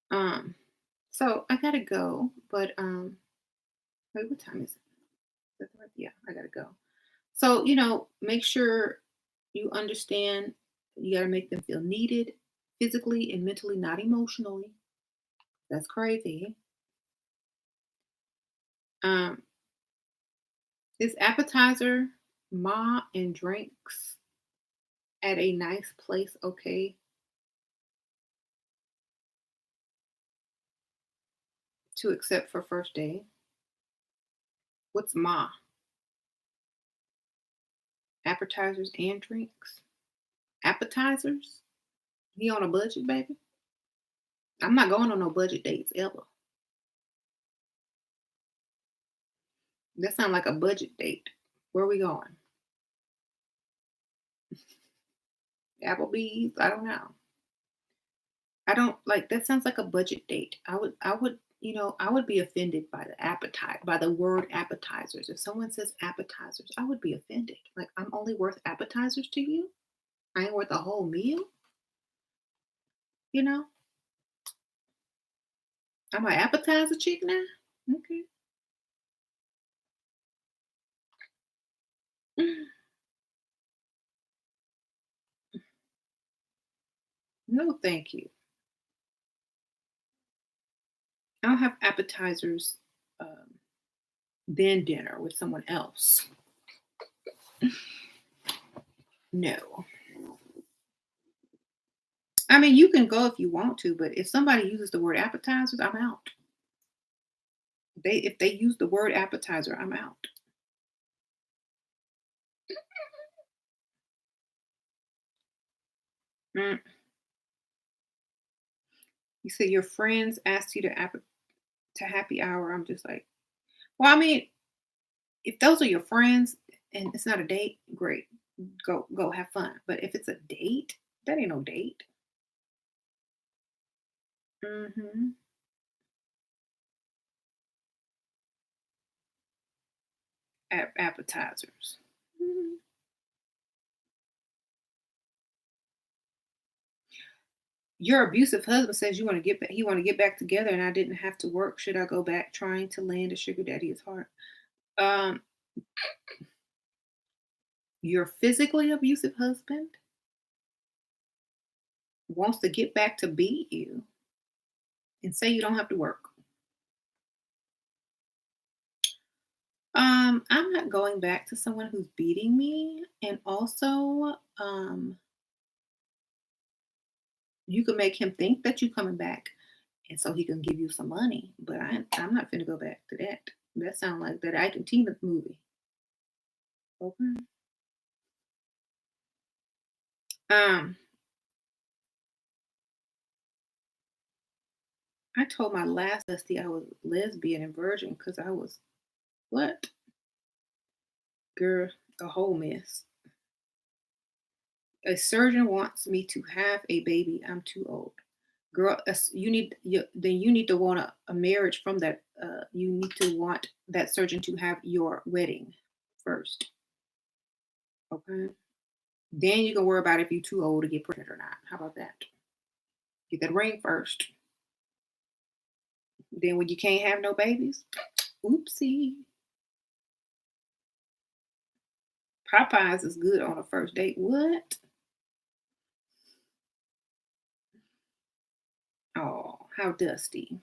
Um. So I gotta go, but wait, what time is it? Is that the right? Yeah, I gotta go. So make sure you understand. You gotta make them feel needed, physically and mentally, not emotionally. That's crazy. Um, This appetizer, ma, and drinks at a nice place, okay, to accept for first day. What's ma? Appetizers and drinks. Appetizers? He on a budget, baby? I'm not going on no budget dates ever. That sounds like a budget date. Where we going? Applebee's? I don't know. I don't like that sounds like a budget date. I would be offended by the word appetizers. If someone says appetizers, I would be offended. Like I'm only worth appetizers to you? I ain't worth a whole meal? You know? I'm an appetizer chick now? Okay. No, thank you. I'll have appetizers then dinner with someone else. No. I mean, you can go if you want to, but if somebody uses the word appetizers, I'm out. If they use the word appetizer, I'm out. Mm. You say your friends asked you to happy hour. I'm just like, well, I mean, if those are your friends and it's not a date, great. Go have fun. But if it's a date, that ain't no date. Hmm. appetizers. Mhm. Your abusive husband says you want to get back, he want to get back together, and I didn't have to work. Should I go back trying to land a sugar daddy is hard. Um, your physically abusive husband wants to get back to beat you and say you don't have to work. I'm not going back to someone who's beating me, and also, you can make him think that you coming back, and so he can give you some money. But I'm not finna go back to that. That sounds like that Ike and Tina movie. Okay. Um, I told my last bestie I was lesbian and virgin because I was what? Girl, a whole mess. A surgeon wants me to have a baby. I'm too old. Girl, then you need to want a marriage from that. You need to want that surgeon to have your wedding first. Okay. Then you can worry about if you're too old to get pregnant or not. How about that? Get that ring first. Then when you can't have no babies, oopsie. Popeyes is good on a first date. What? Oh, how dusty.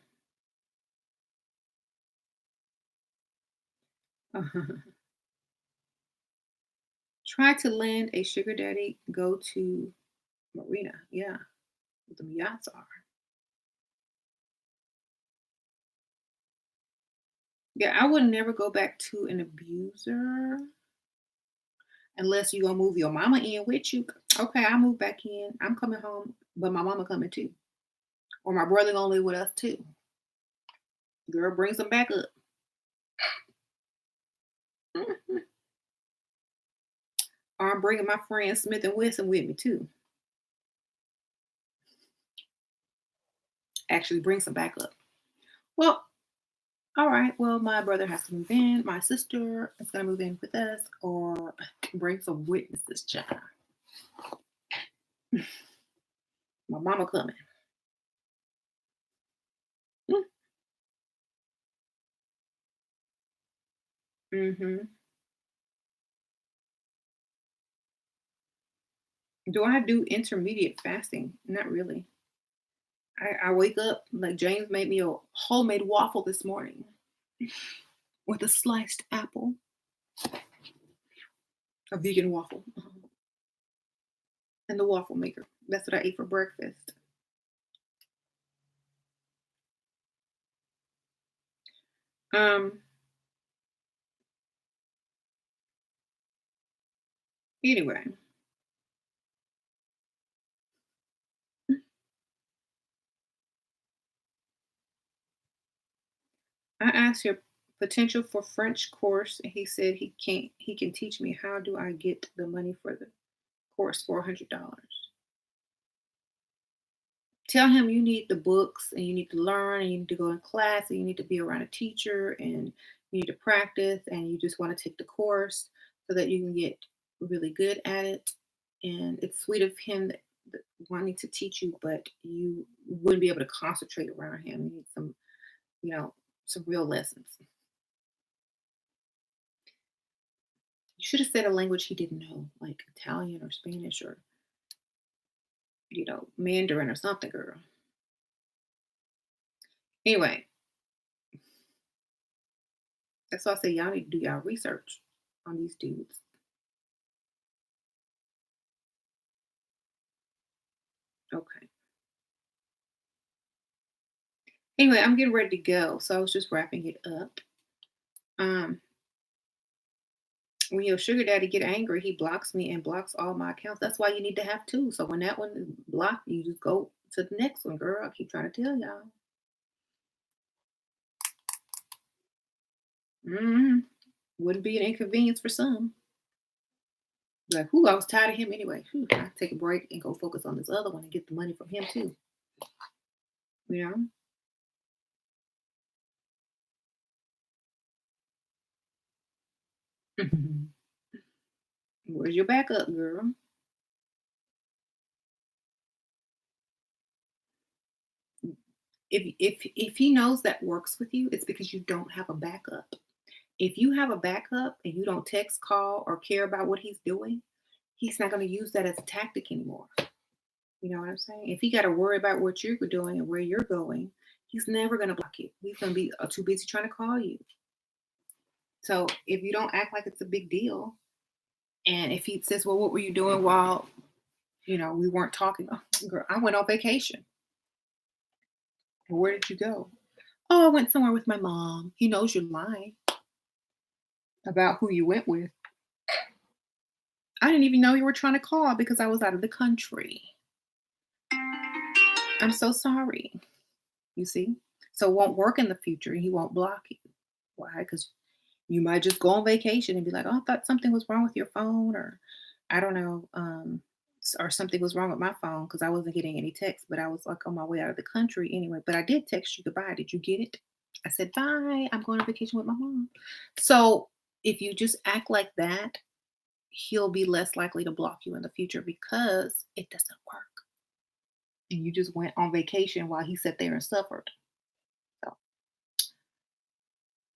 Try to land a sugar daddy. Go to Marina. Yeah, what the yachts are. Yeah, I would never go back to an abuser unless you gonna move your mama in with you. Okay, I'll move back in. I'm coming home, but my mama coming too. Or my brother gonna live with us too. Girl, brings them back up. Or I'm bringing my friend Smith and Wesson with me too. Actually, brings them back up. Well, all right. Well, my brother has to move in. My sister is gonna move in with us, or bring some witnesses, child. My mama coming. Mm-hmm. Do I do intermediate fasting? Not really. I wake up like James made me a homemade waffle this morning with a sliced apple, a vegan waffle, and the waffle maker. That's what I ate for breakfast. Um. Anyway, I asked your potential for French course, and he said he can't. He can teach me. How do I get the money for the course? $400. Tell him you need the books and you need to learn and you need to go in class and you need to be around a teacher and you need to practice and you just want to take the course so that you can get really good at it. And it's sweet of him that wanting to teach you, but you wouldn't be able to concentrate around him. You need some, you know, some real lessons. You should have said a language he didn't know, like Italian or Spanish or, Mandarin or something, girl. Anyway, that's why I say y'all need to do y'all research on these dudes. Okay. Anyway, I'm getting ready to go, so I was just wrapping it up. Um, when your sugar daddy get angry, he blocks me and blocks all my accounts. That's why you need to have two. So when that one is blocked, you just go to the next one, girl. I keep trying to tell y'all. hmm Wouldn't be an inconvenience for some. Like, who I was tired of him anyway. Whew, I take a break and go focus on this other one and get the money from him too. You know. Where's your backup, girl? If he knows that works with you, it's because you don't have a backup. If you have a backup and you don't text, call, or care about what he's doing, he's not going to use that as a tactic anymore. You know what I'm saying? If he got to worry about what you're doing and where you're going, he's never going to block you. He's going to be too busy trying to call you. So if you don't act like it's a big deal, and if he says, "Well, what were you doing while we weren't talking?" Oh, girl, I went on vacation. Where did you go? Oh, I went somewhere with my mom. He knows you're lying about who you went with. I didn't even know you were trying to call because I was out of the country. I'm so sorry. You see? So it won't work in the future. He won't block you. Why? Because you might just go on vacation and be like, "Oh, I thought something was wrong with your phone," or I don't know, or something was wrong with my phone because I wasn't getting any text, but I was like on my way out of the country anyway. But I did text you goodbye. Did you get it? I said, "Bye. I'm going on vacation with my mom." So if you just act like that, he'll be less likely to block you in the future because it doesn't work. And you just went on vacation while he sat there and suffered. So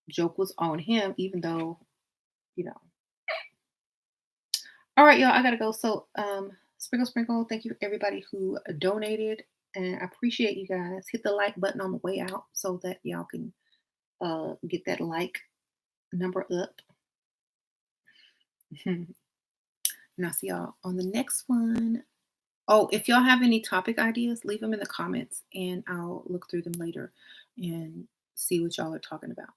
joke was on him, even though, you know. All right, y'all, I gotta go. So sprinkle, sprinkle, thank you everybody who donated. And I appreciate you guys. Hit the like button on the way out so that y'all can get that like number up. And I'll see y'all on the next one. Oh, if y'all have any topic ideas, leave them in the comments and I'll look through them later and see what y'all are talking about.